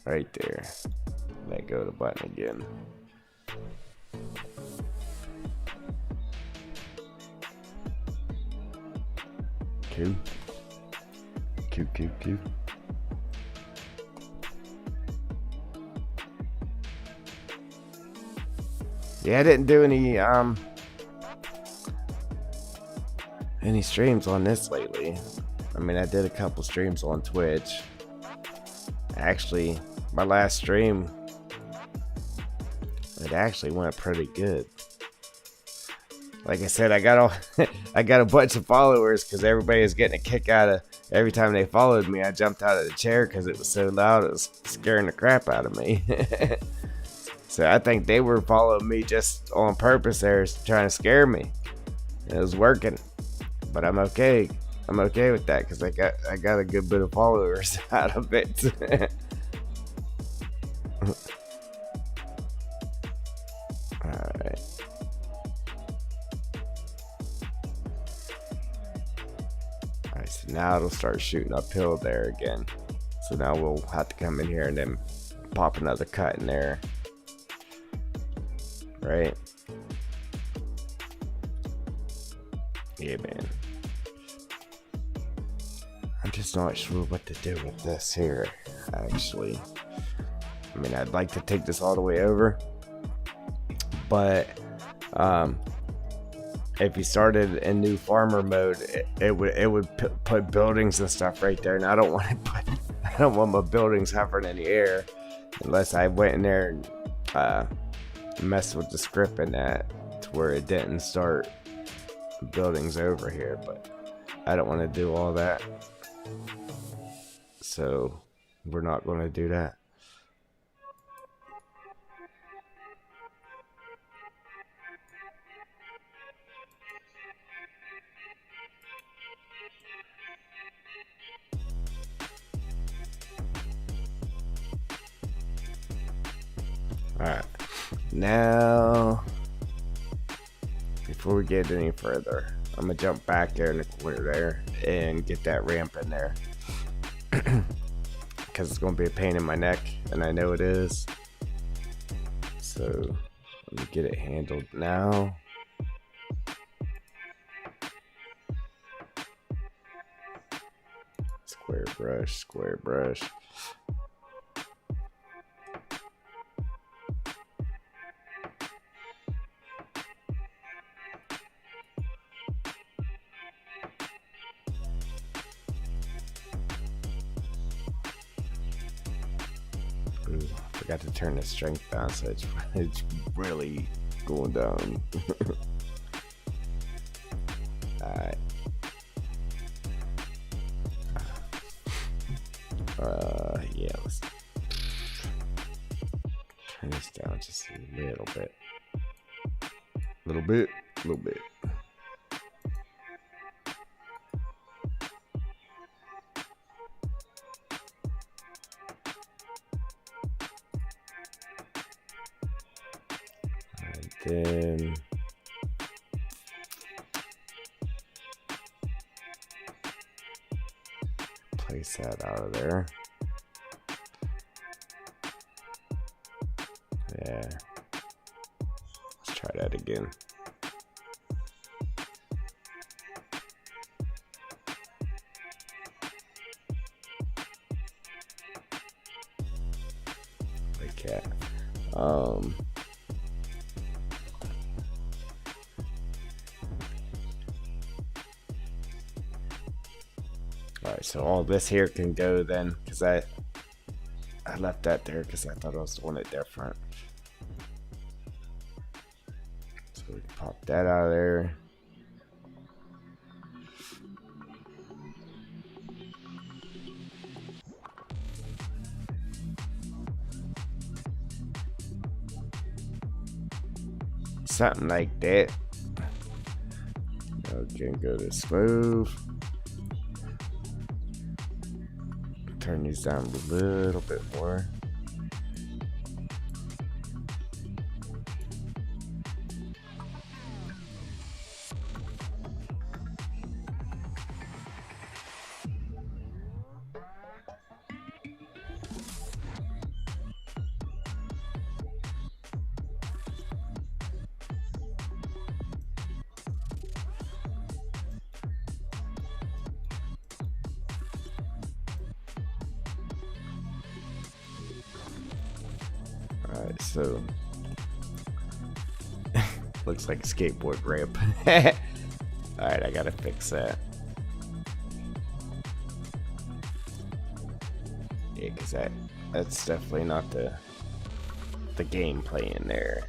Right there. Let go of the button again. Q. Q, Q, Q. Yeah, I didn't do any streams on this lately. I mean, I did a couple streams on Twitch. Actually, my last stream, it actually went pretty good. Like I said, I got a bunch of followers because everybody was getting a kick out of every time they followed me. I jumped out of the chair because it was so loud, it was scaring the crap out of me. So I think they were following me just on purpose. They were trying to scare me. It was working, but I'm okay. I'm okay with that because I got a good bit of followers out of it. Alright. Alright, so now it'll start shooting uphill there again. So now we'll have to come in here and then pop another cut in there. Right? Yeah, man. I'm just not sure what to do with this here, actually. I mean, I'd like to take this all the way over, but if you started in new farmer mode, it would put buildings and stuff right there, and I don't want my buildings hovering in the air unless I went in there and messed with the script in that to where it didn't start buildings over here. But I don't want to do all that, so we're not going to do that. Alright, now before we get any further, I'm gonna jump back there in the corner there and get that ramp in there because it's gonna be a pain in my neck, and I know it is. So let me get it handled now. Square brush, square brush. Ooh, I forgot to turn the strength down, so it's really going down. Alright. Yeah, let's turn this down just a little bit. Little bit. Then place that out of there. Yeah. Let's try that again. Okay. Alright, so all this here can go then, because I left that there because I thought I was doing it different. So we can pop that out of there. Something like that. Okay, go to smooth. Turn these down a little bit more. Alright, so looks like a skateboard ramp. Alright, I gotta fix that. Yeah, because that's definitely not the gameplay in there.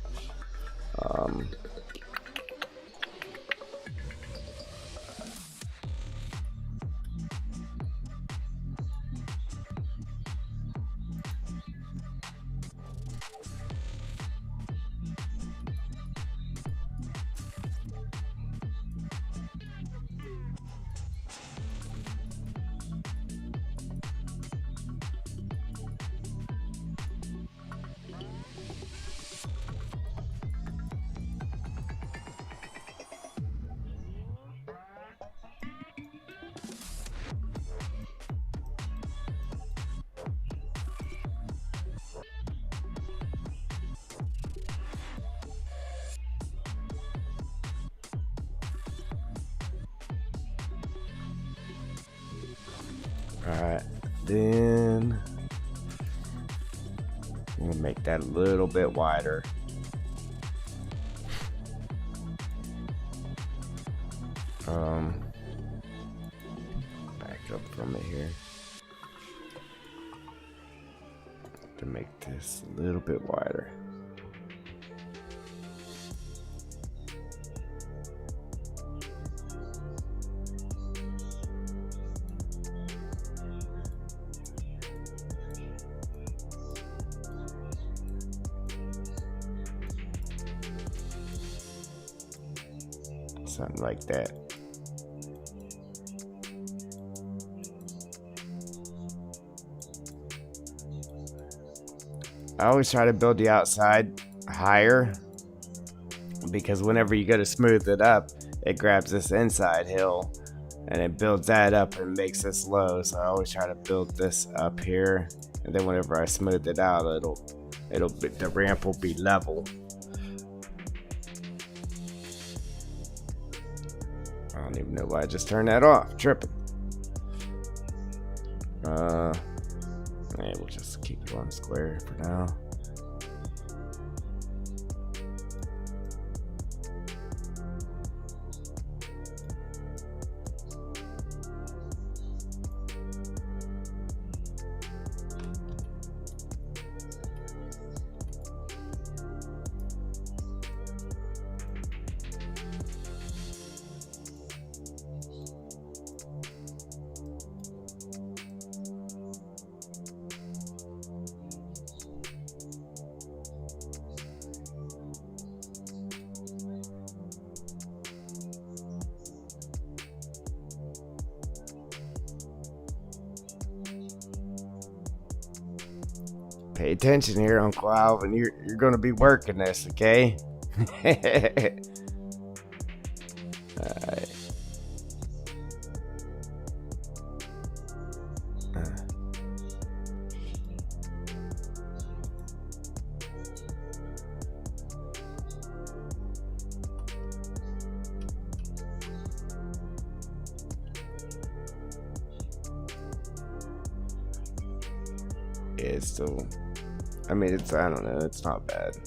Alright, then I'm gonna make that a little bit wider. Back up from it here to make this a little bit wider. Something like that. I always try to build the outside higher because whenever you go to smooth it up, it grabs this inside hill and it builds that up and makes this low. So I always try to build this up here, and then whenever I smooth it out, the ramp will be level. I don't even know why I just turned that off. Tripping. Yeah, we'll just keep it on square for now. Pay attention here, Uncle Alvin. You're going to be working this, okay? Alright. it's still, I mean, I don't know, it's not bad.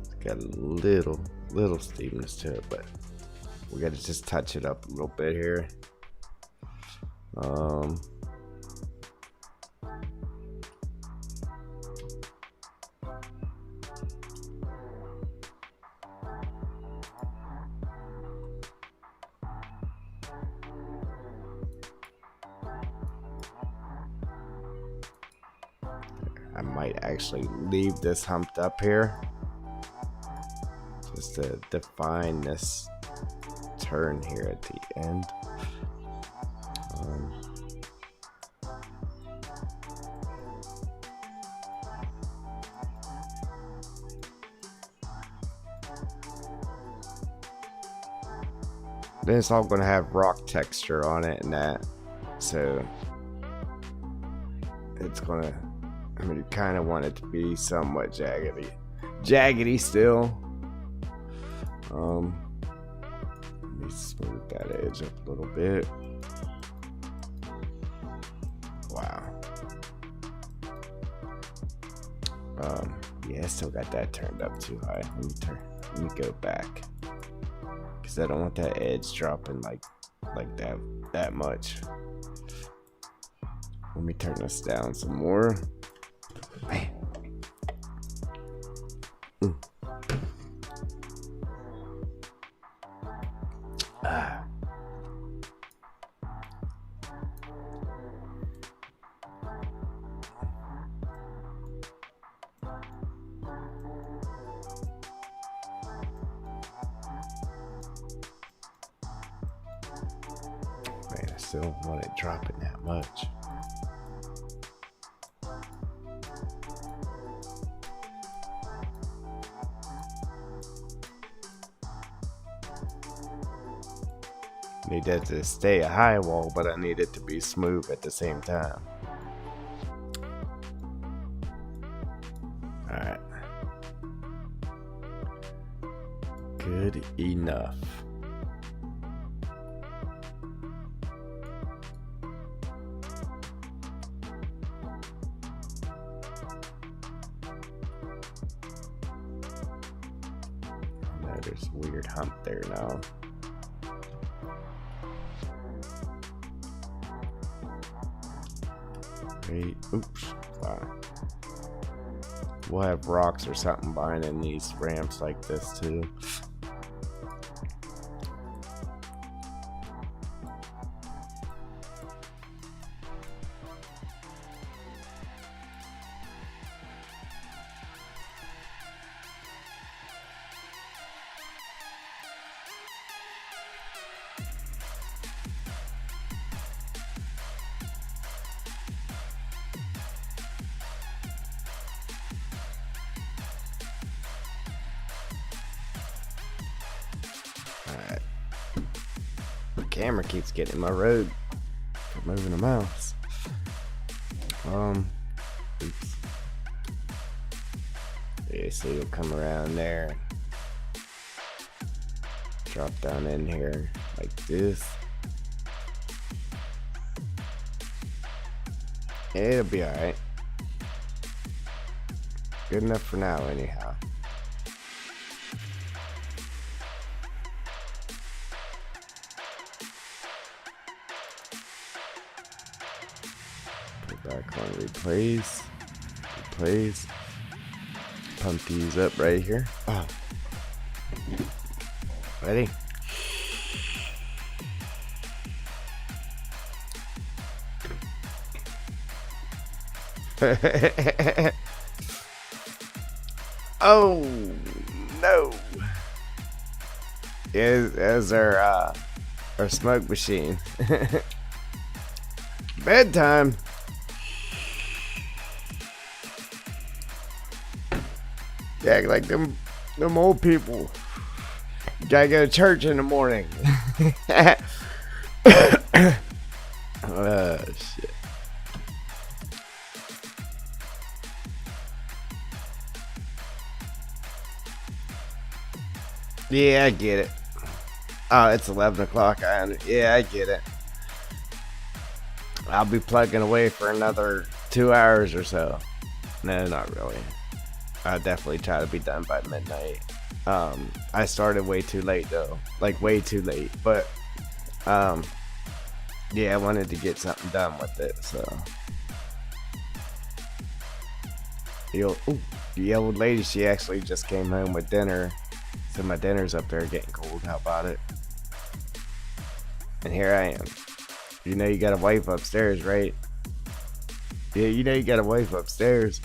It's got a little steepness to it, but we got to just touch it up a little bit here. I might actually leave this humped up here just to define this turn here at the end. Then it's all going to have rock texture on it and that, so it's going to, I mean, you kind of want it to be somewhat jaggedy still. Let me smooth that edge up a little bit. Wow. Yeah, I still got that turned up too high. Let me go back, because I don't want that edge dropping like that much. Let me turn this down some more. Man. Man, I still don't want it dropping that much. Need that to stay a high wall, but I need it to be smooth at the same time. Alright. Good enough. Oh, there's a weird hump there now. Oops, sorry. We'll have rocks or something binding these ramps like this too. Alright. The camera keeps getting in my road for moving the mouse. Oops. Yeah, so you'll come around there, drop down in here like this. It'll be alright. Good enough for now, anyhow. Put back on replace. Replace. Pump these up right here. Oh. Ready? Oh no! Is our smoke machine. Bedtime. You act like them old people. You gotta go to church in the morning. Oh shit. Yeah, I get it. Oh, it's 11 o'clock. Yeah, I get it. I'll be plugging away for another 2 hours or so. No, not really. I'll definitely try to be done by midnight. I started way too late though, like way too late. But yeah, I wanted to get something done with it. So the old lady, she actually just came home with dinner. So my dinner's up there getting cold. How about it? And here I am. You know you got a wife upstairs, right? Yeah, you know you got a wife upstairs.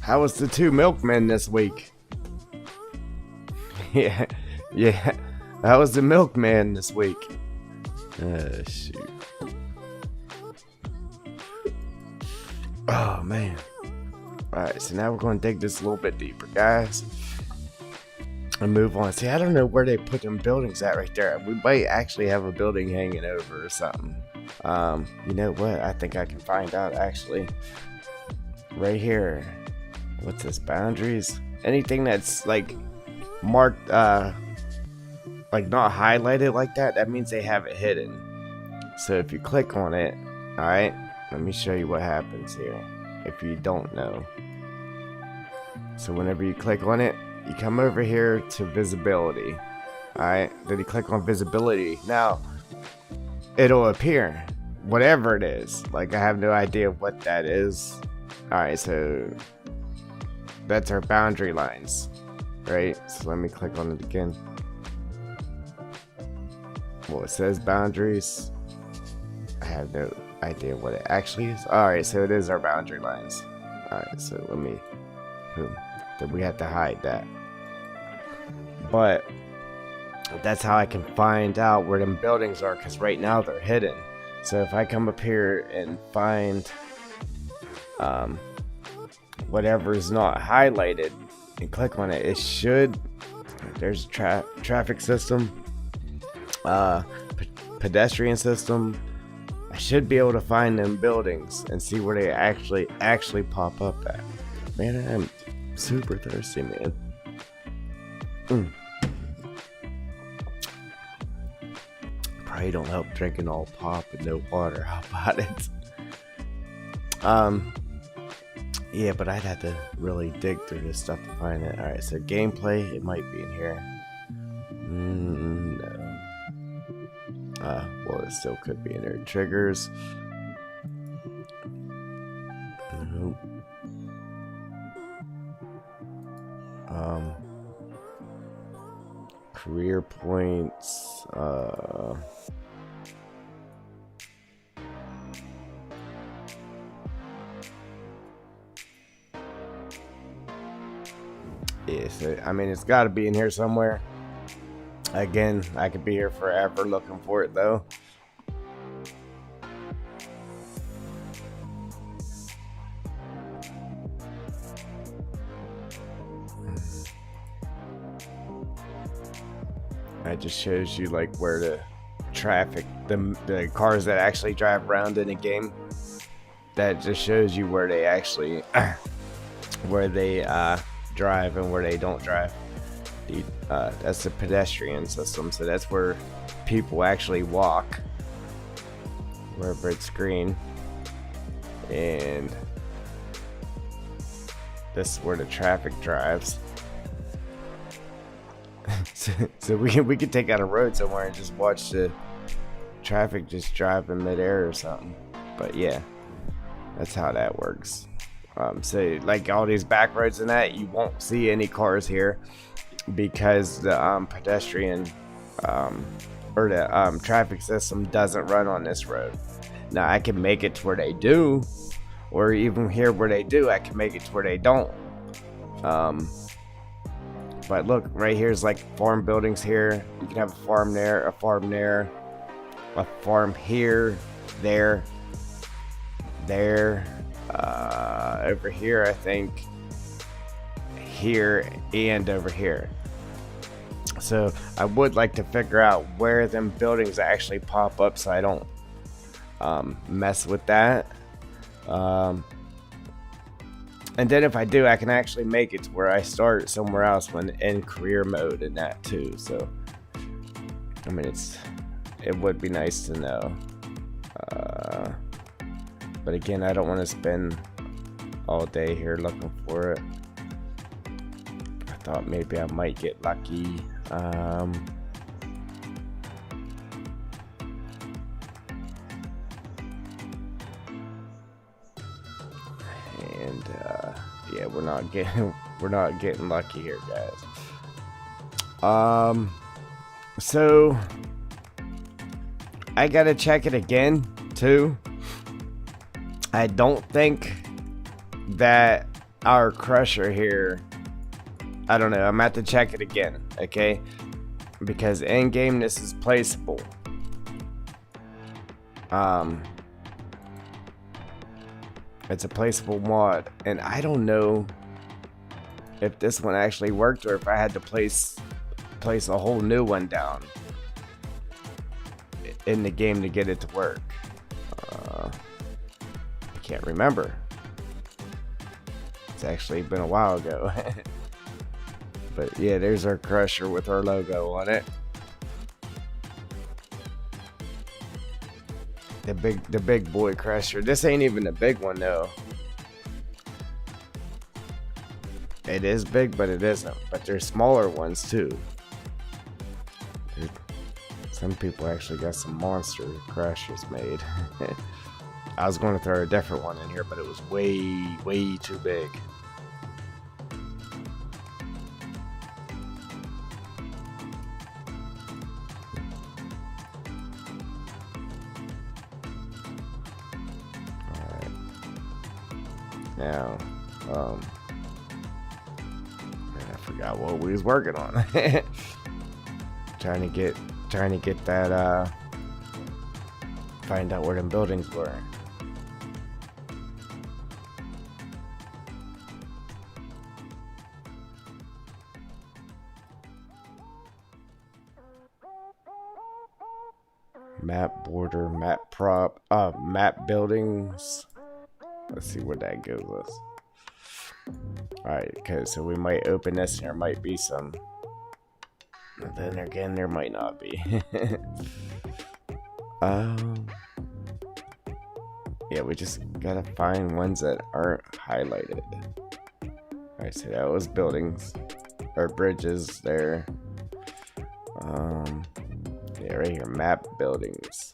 How was the 2 milkmen this week? Yeah. How was the milkman this week? Shoot. Oh, man. Alright, so now we're going to dig this a little bit deeper, guys. And move on. See, I don't know where they put them buildings at right there. We might actually have a building hanging over or something. You know what? I think I can find out, actually. Right here. What's this? Boundaries? Anything that's, like, marked, like, not highlighted like that, that means they have it hidden. So if you click on it, alright, let me show you what happens here, if you don't know. So whenever you click on it, you come over here to visibility, alright, then you click on visibility. Now, it'll appear, whatever it is, like I have no idea what that is. Alright, so that's our boundary lines, right? So let me click on it again. Well, it says boundaries. I have no idea what it actually is. Alright, so it is our boundary lines. Alright, so let me... Then we have to hide that. But that's how I can find out where them buildings are, because right now they're hidden. So if I come up here and find whatever is not highlighted and click on it, it should... There's a traffic system, pedestrian system. I should be able to find them buildings and see where they actually pop up at. Man, I'm super thirsty, man. Probably don't help drinking all pop and no water. How about it? Yeah, but I'd have to really dig through this stuff to find it. Alright, so gameplay, it might be in here. No. Well, it still could be in there. Triggers. Nope. Career points. Yeah, so, I mean, it's got to be in here somewhere. Again, I could be here forever looking for it, though. That just shows you, like, where the traffic, the cars that actually drive around in a game. That just shows you where they actually, where they drive and where they don't drive. That's the pedestrian system, so that's where people actually walk, wherever it's green, and this is where the traffic drives. so we could take out a road somewhere and just watch the traffic just drive in midair or something. But yeah, that's how that works. So like all these back roads and that, you won't see any cars here, because the pedestrian or the traffic system doesn't run on this road. Now I can make it to where they do, or even here where they do, I can make it to where they don't. But look, right here is like farm buildings here. You can have a farm there, a farm there, a farm here, there, over here, I think, here, and over here. So I would like to figure out where them buildings actually pop up, so I don't mess with that. Um, and then if I do, I can actually make it to where I start somewhere else when in career mode and that too. So, I mean, it would be nice to know. But again, I don't want to spend all day here looking for it. I thought maybe I might get lucky. Yeah, we're not getting lucky here, guys. So I gotta check it again too. I don't think that our crusher here, I don't know, I'm gonna have to check it again, okay? Because in game this is placeable. It's a placeable mod, and I don't know if this one actually worked or if I had to place a whole new one down in the game to get it to work. I can't remember. It's actually been a while ago. But yeah, there's our crusher with our logo on it. The big boy crusher. This ain't even a big one though. It is big, but it isn't. But there's smaller ones too. Some people actually got some monster crushers made. I was going to throw a different one in here, but it was way too big. Now, man, I forgot what we was working on. trying to get that, find out where them buildings were. Map border, map prop, map buildings. Let's see where that goes us. Alright, okay, so we might open this and there might be some. But then again, there might not be. Yeah, we just gotta find ones that aren't highlighted. Alright, so that was buildings or bridges there. Yeah, right here, map buildings.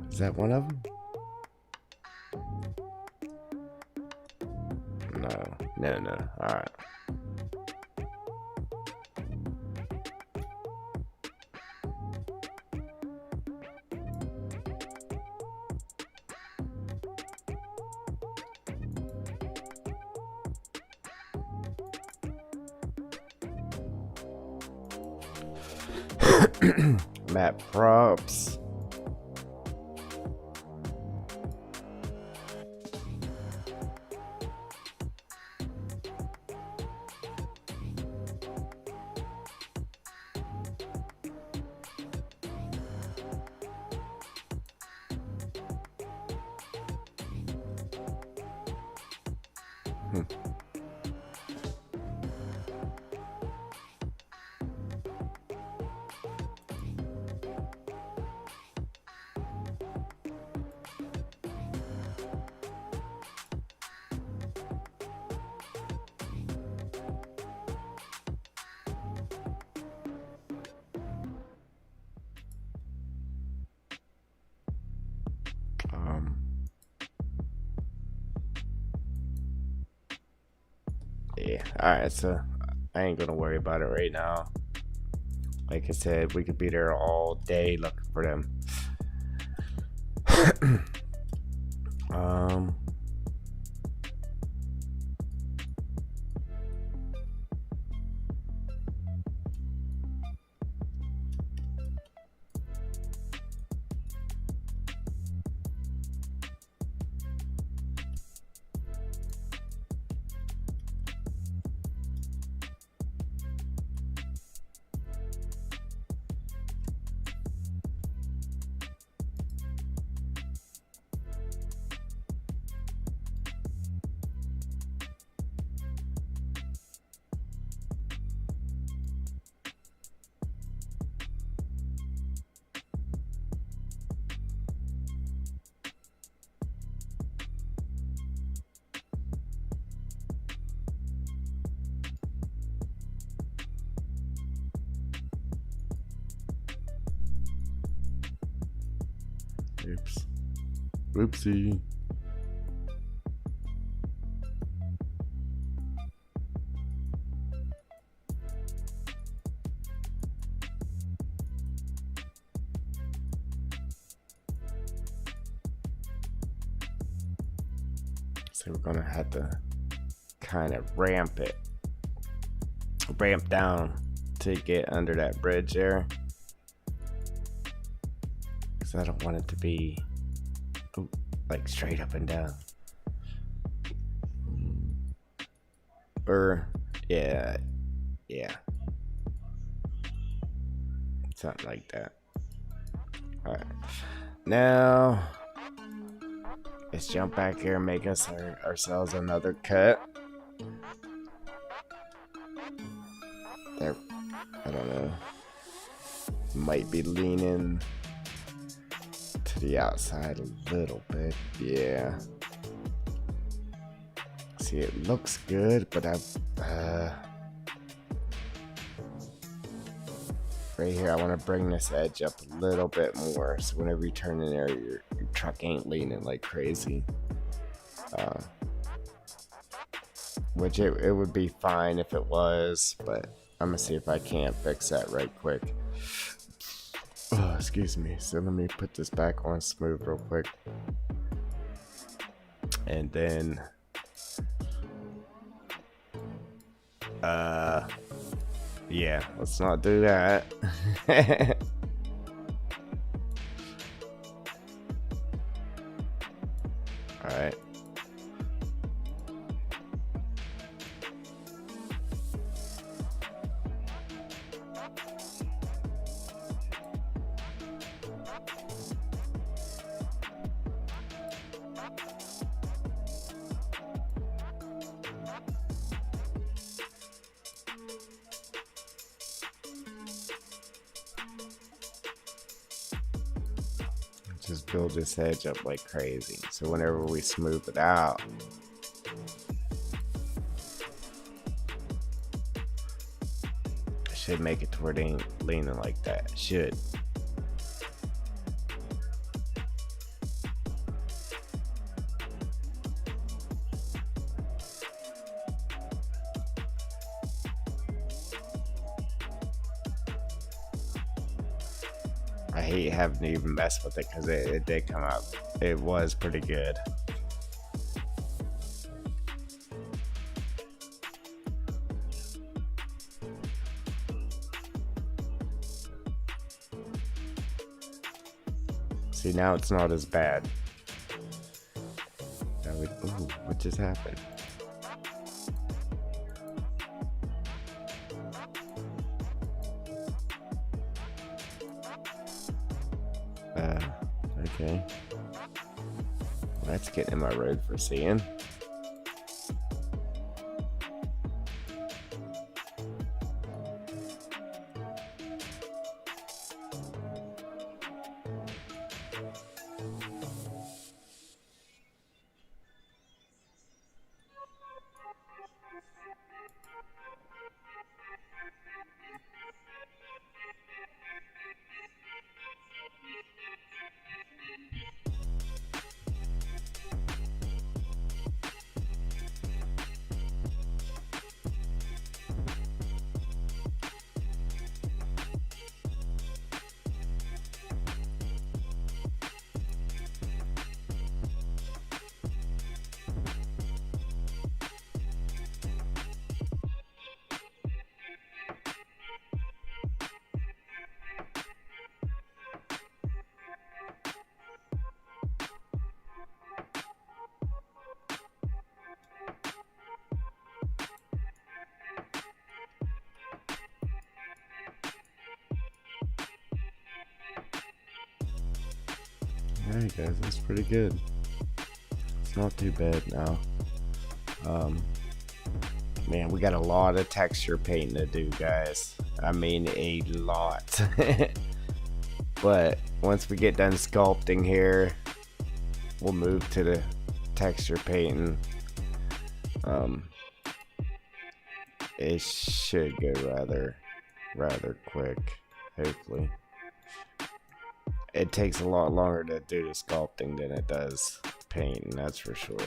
Is that one of them? No. All right. Map props. Yeah, alright, so I ain't gonna worry about it right now. Like I said, we could be there all day looking for them. um, oops. Oopsie. So we're gonna have to kind of ramp down to get under that bridge there, because I don't want it to be like straight up and down. Or yeah, something like that. All right, now let's jump back here and make ourselves another cut. There, I don't know. Might be leaning to the outside a little bit. Yeah. See, it looks good, but right here, I want to bring this edge up a little bit more, so whenever you turn in there, your truck ain't leaning like crazy. Which it would be fine if it was, but I'm gonna see if I can't fix that right quick. Oh, excuse me. So let me put this back on smooth real quick, and then yeah, let's not do that. All right. Just build this edge up like crazy, so whenever we smooth it out, it should make it to where it ain't leaning like that. It should. I hate having to even mess with it because it did come out. It was pretty good. See, now it's not as bad. Ooh, what just happened? Okay. Well, that's getting in my road for seeing. Alright guys, that's pretty good. It's not too bad now. Man, we got a lot of texture painting to do, guys. I mean, a lot. But once we get done sculpting here, we'll move to the texture painting. It should go rather quick, hopefully. It takes a lot longer to do the sculpting than it does painting, that's for sure.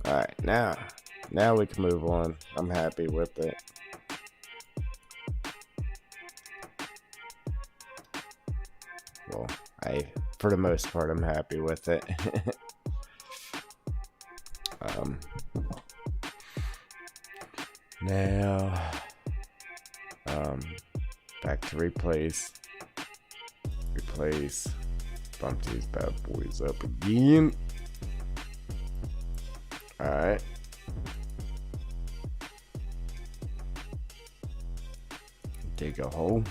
Alright, now we can move on. I'm happy with it. Well, for the most part, I'm happy with it. Now, back to replace, bump these bad boys up again. Alright. Dig a hole.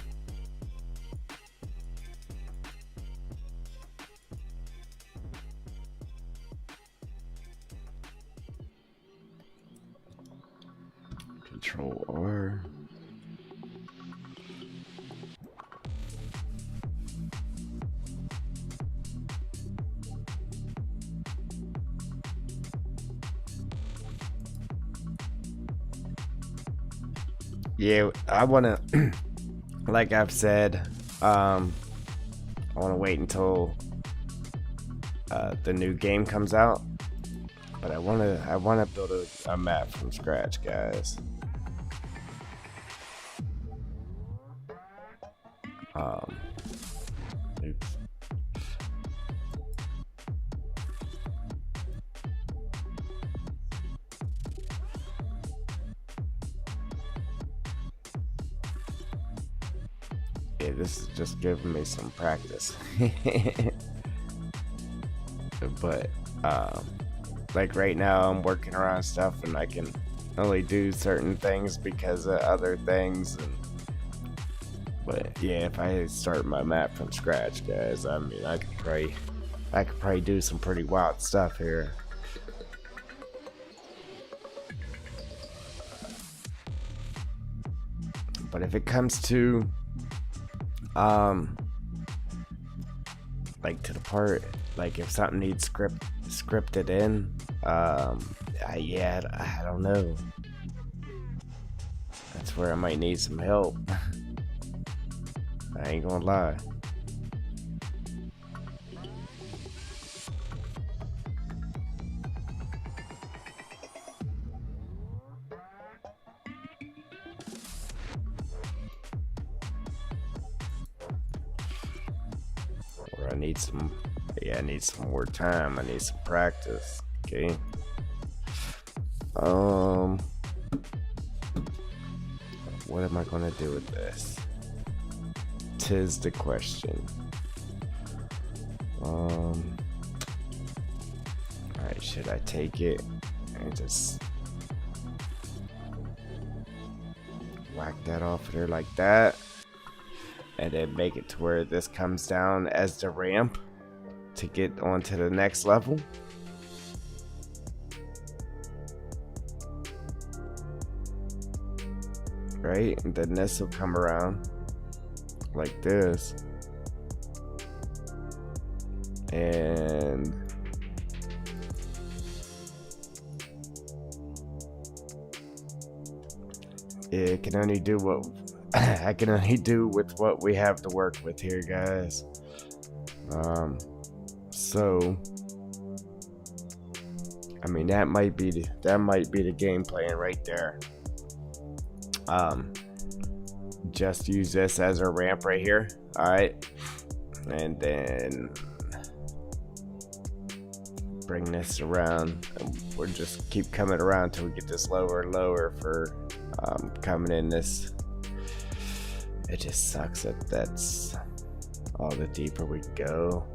Control R. Yeah, I wanna, like I've said, I wanna wait until the new game comes out, but I wanna build a map from scratch, guys. Oops. Yeah, this is just giving me some practice. But like right now I'm working around stuff and I can only do certain things because of other things, but yeah, if I start my map from scratch, guys, I mean I could probably do some pretty wild stuff here. But if it comes to like to the part, like if something needs scripted in, yeah, I don't know. That's where I might need some help. I ain't gonna lie. Or I need some, yeah, I need some more time. I need some practice. Okay. What am I gonna do with this? 'Tis the question. Alright, should I take it and just whack that off of there like that, and then make it to where this comes down as the ramp to get onto the next level? Right, and then this will come around like this, and it can only do what I can only do with what we have to work with here, guys. So I mean that might be the game plan right there. Just use this as a ramp right here. Alright, and then bring this around, and we'll just keep coming around till we get this lower and lower for coming in this. It just sucks that that's all the deeper we go.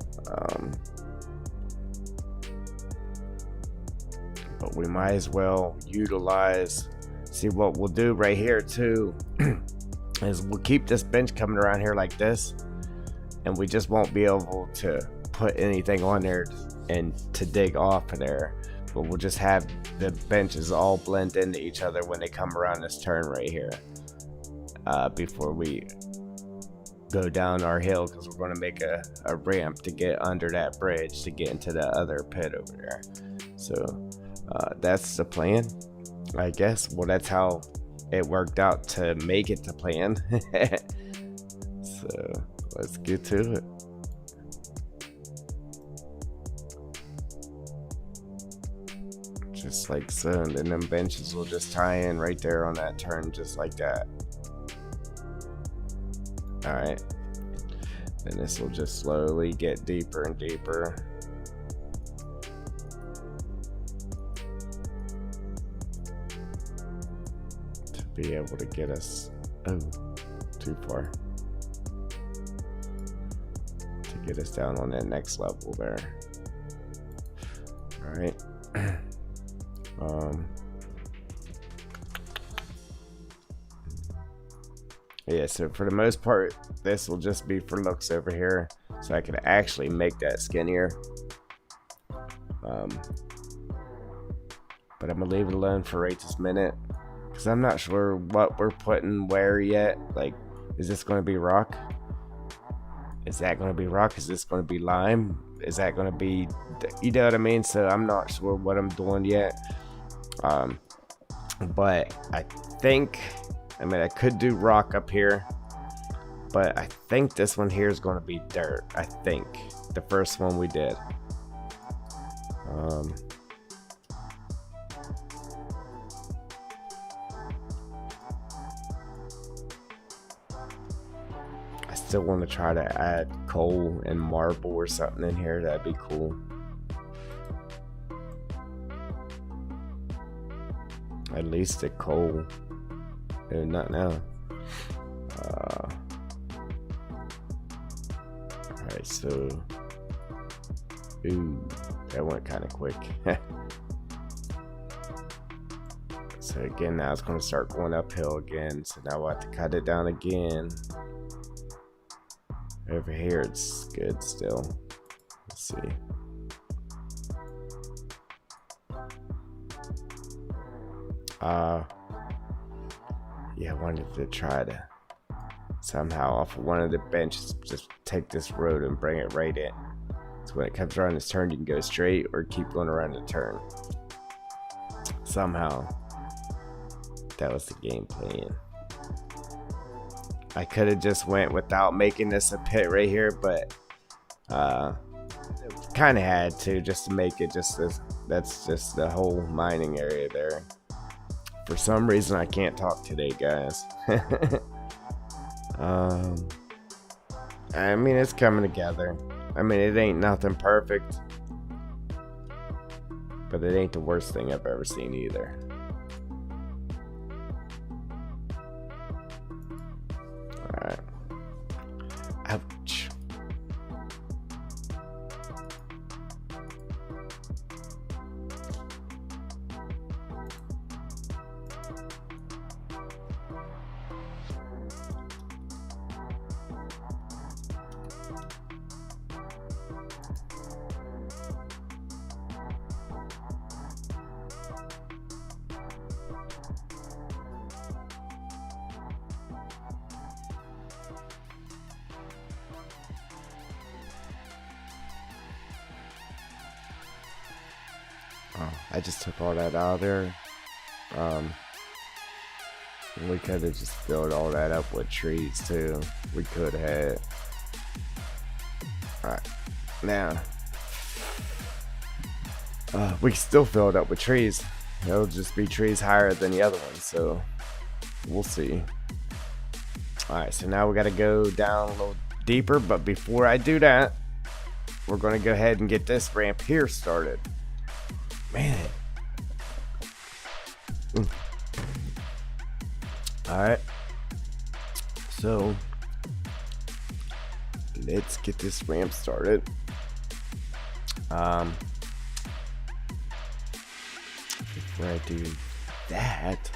But we might as well utilize, see what we'll do right here too. is we'll keep this bench coming around here like this, and we just won't be able to put anything on there and to dig off of there, but we'll just have the benches all blend into each other when they come around this turn right here, before we go down our hill, because we're going to make a ramp to get under that bridge to get into the other pit over there. So that's the plan, I guess. Well, that's how it worked out to make it the plan. So let's get to it. Just like so, and then them benches will just tie in right there on that turn, just like that. Alright, then this will just slowly get deeper and deeper. To be able to get us, oh, too far. To get us down on that next level there. Alright. Yeah, so for the most part, this will just be for looks over here, so I can actually make that skinnier. But I'm gonna leave it alone for right this minute, because I'm not sure what we're putting where yet. Like, is this going to be rock? Is that going to be rock? Is this going to be lime? Is that going to be, you know what I mean? So I'm not sure what I'm doing yet. But I think, I mean, I could do rock up here, but I think this one here is going to be dirt. I think the first one we did. I still want to try to add coal and marble or something in here. That'd be cool. At least a coal. No, not now. Alright, so, ooh, that went kind of quick. So again, now it's going to start going uphill again. So now we'll have to cut it down again. Over here, it's good still. Let's see. Yeah, I wanted to try to somehow off of one of the benches just take this road and bring it right in. So when it comes around this turn, you can go straight or keep going around the turn. Somehow, that was the game plan. I could have just went without making this a pit right here, but kind of had to, just to make it just this. That's just the whole mining area there. For some reason, I can't talk today, guys. I mean, it's coming together. I mean, it ain't nothing perfect, but it ain't the worst thing I've ever seen either. Alright. Ouch. Oh, I just took all that out of there. We could have just filled all that up with trees too. We could have. Alright, now we can still fill it up with trees. It'll just be trees higher than the other ones, so we'll see. Alright, so now we got to go down a little deeper, but before I do that, we're going to go ahead and get this ramp here started. Man. Alright. So, let's get this ramp started. Before I do that,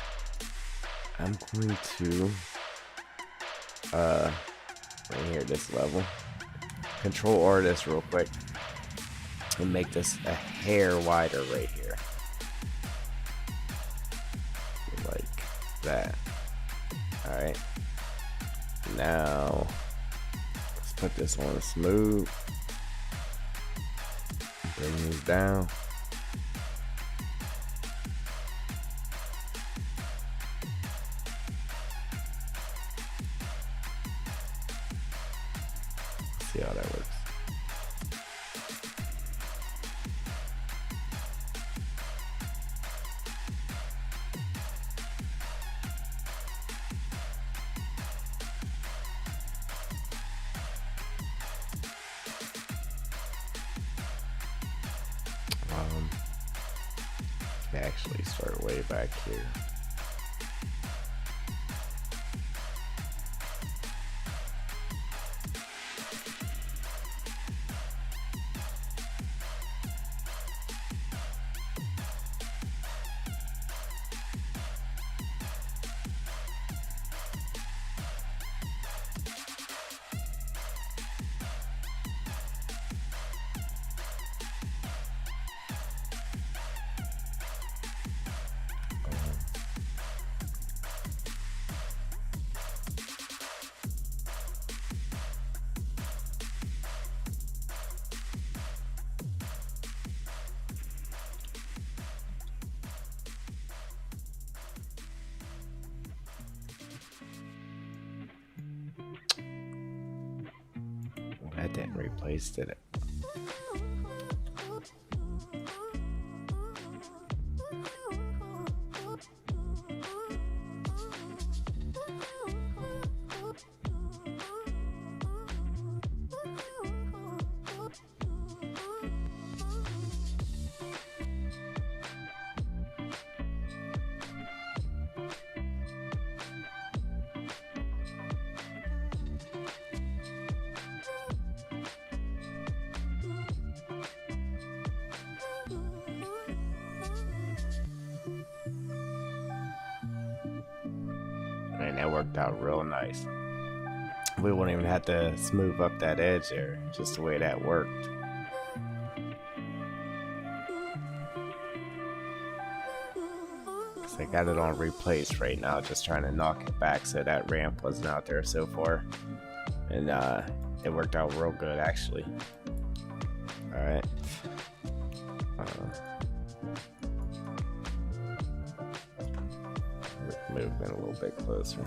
I'm going to right here, this level. Control R this real quick and make this a hair wider right here, like that. All right, now let's put this on smooth. Bring these down. See how that works. Actually start way back here. That didn't replace, did it? Man, that worked out real nice. We won't even have to smooth up that edge there, just the way that worked. So I got it on replace right now, just trying to knock it back so that ramp wasn't out there so far. And it worked out real good, actually. Alright. Move in a little bit closer.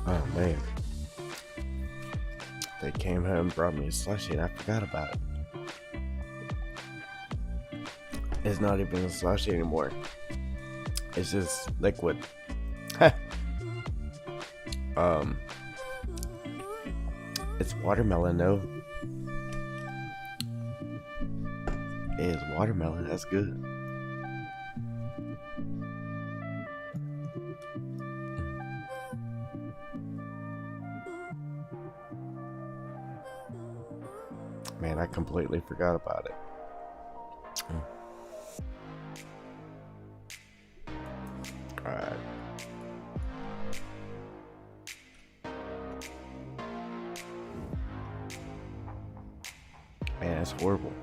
Oh man, they came home and brought me a slushie and I forgot about it. It's not even a slushie anymore. It's just liquid. It's watermelon though. It is watermelon, that's good. Man, I completely forgot about it. Alright. Man, that's horrible.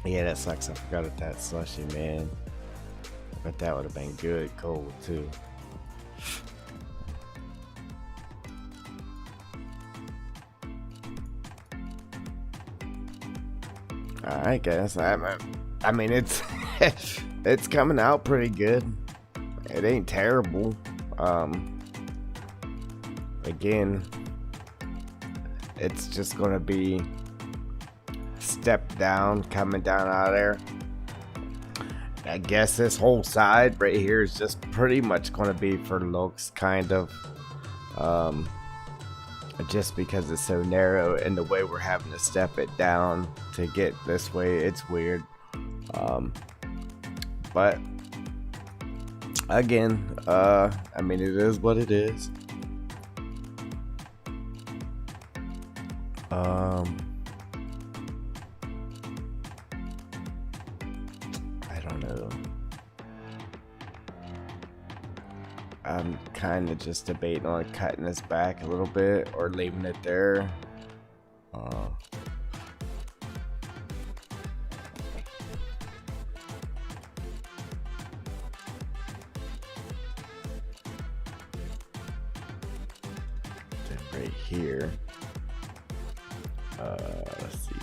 Yeah, that sucks. I forgot about that slushy, man. But that would have been good cold too. Alright, guys. I mean, it's it's coming out pretty good. It ain't terrible. Again, it's just gonna be step down coming down out of there. I guess this whole side right here is just pretty much going to be for looks, kind of, just because it's so narrow and the way we're having to step it down to get this way, it's weird. But again, I mean, it is what it is. I'm kind of just debating on cutting this back a little bit or leaving it there. Then right here. Let's see.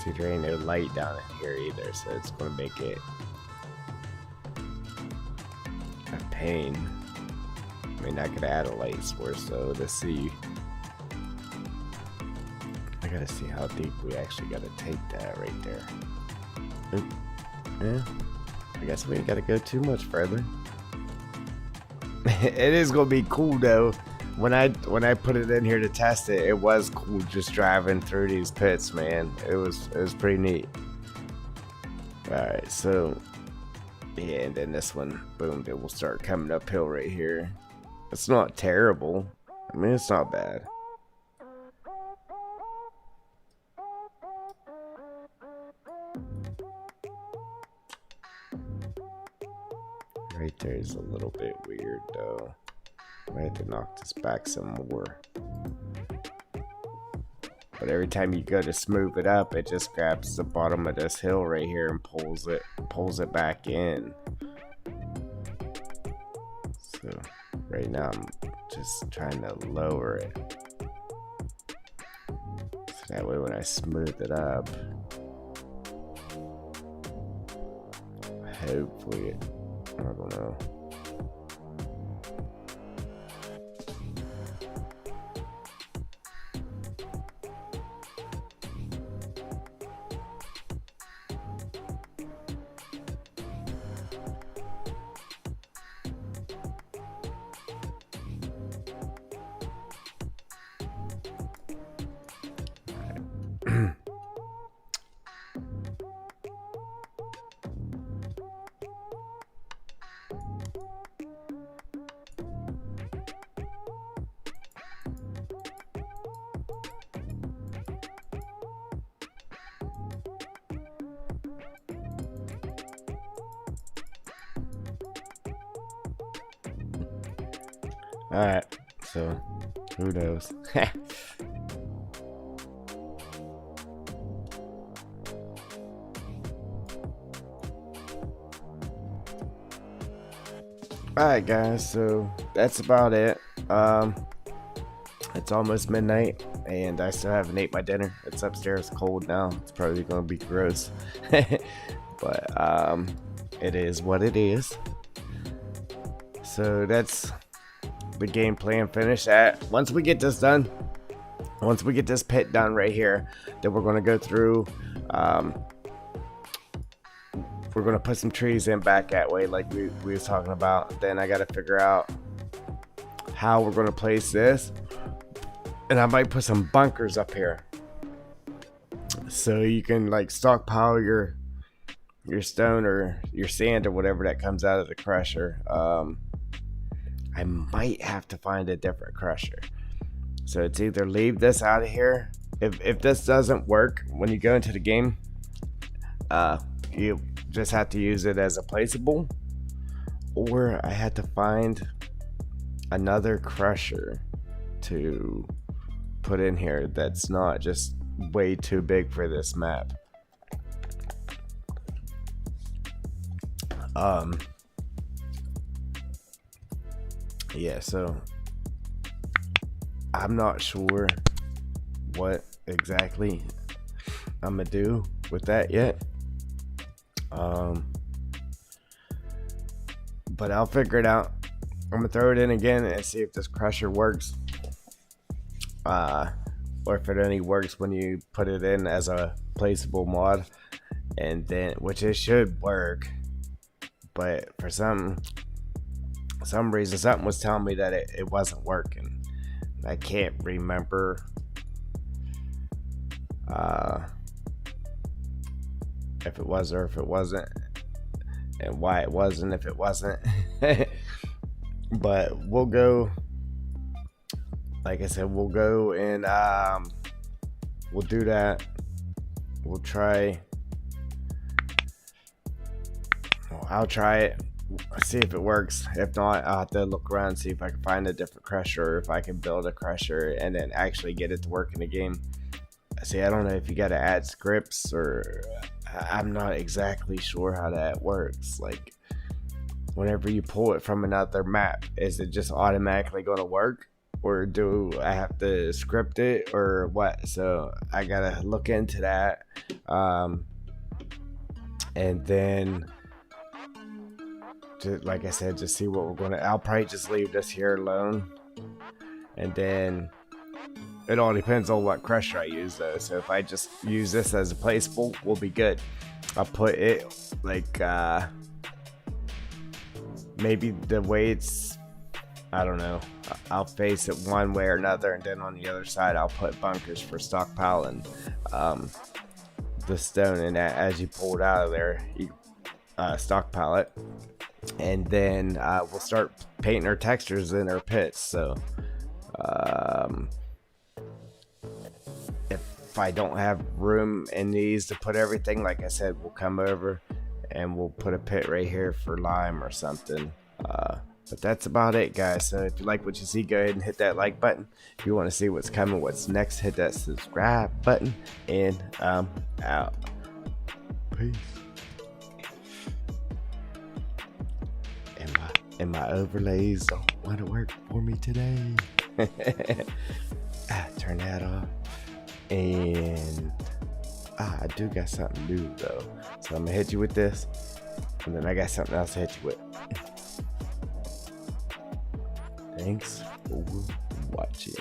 See, there ain't no light down in here either, so it's gonna make it a pain. I mean, I could add a light source though to see. I gotta see how deep we actually gotta take that right there. Oop. Yeah, I guess we ain't gotta go too much further. It is gonna be cool though. When I put it in here to test it, it was cool just driving through these pits, man. It was pretty neat. Alright, so yeah, and then this one, boom, it will start coming uphill right here. It's not terrible. I mean, it's not bad. Right there is a little bit weird though. I have to knock this back some more. But every time you go to smooth it up, it just grabs the bottom of this hill right here and pulls it back in. So right now I'm just trying to lower it. So that way when I smooth it up, hopefully I don't know. Alright, so who knows? Alright guys, so that's about it. It's almost midnight and I still haven't ate my dinner. It's upstairs cold now. It's probably gonna be gross. But it is what it is. So that's the game plan finished. Once we get this done, once we get this pit done right here, then we're going to go through, we're going to put some trees in back that way like we was talking about. Then I got to figure out how we're going to place this, and I might put some bunkers up here so you can like stockpile your stone or your sand or whatever that comes out of the crusher. I might have to find a different crusher. So it's either leave this out of here. If this doesn't work when you go into the game, you just have to use it as a placeable, or I had to find another crusher to put in here that's not just way too big for this map. Yeah, so I'm not sure what exactly I'm gonna do with that yet. But I'll figure it out. I'm gonna throw it in again and see if this crusher works, or if it only works when you put it in as a placeable mod, and then, which it should work, but for some reason something was telling me that it wasn't working. I can't remember if it was or if it wasn't, and why it wasn't if it wasn't. But we'll go, like I said, we'll go and we'll do that. We'll try, I'll try it, see if it works. If not, I'll have to look around and see if I can find a different crusher, or if I can build a crusher and then actually get it to work in the game. See, I don't know if you got to add scripts, or I'm not exactly sure how that works. Like, whenever you pull it from another map, is it just automatically going to work, or do I have to script it, or what? So I gotta look into that, and then, just, like I said, just see what we're gonna. I'll probably just leave this here alone, and then it all depends on what crusher I use though. So if I just use this as a placeable, we'll be good. I'll put it like maybe the way it's, I don't know, I'll face it one way or another, and then on the other side I'll put bunkers for stockpiling the stone, and as you pull it out of there, you stockpile it, and then we'll start painting our textures in our pits. So if I don't have room in these to put everything, like I said, we'll come over and we'll put a pit right here for lime or something. But that's about it, guys. So if you like what you see, go ahead and hit that like button. If you want to see what's coming, what's next, hit that subscribe button, and I'm out. Peace. And my overlays don't want to work for me today. Turn that off. And I do got something new though, so I'm gonna hit you with this, and then I got something else to hit you with. Thanks for watching.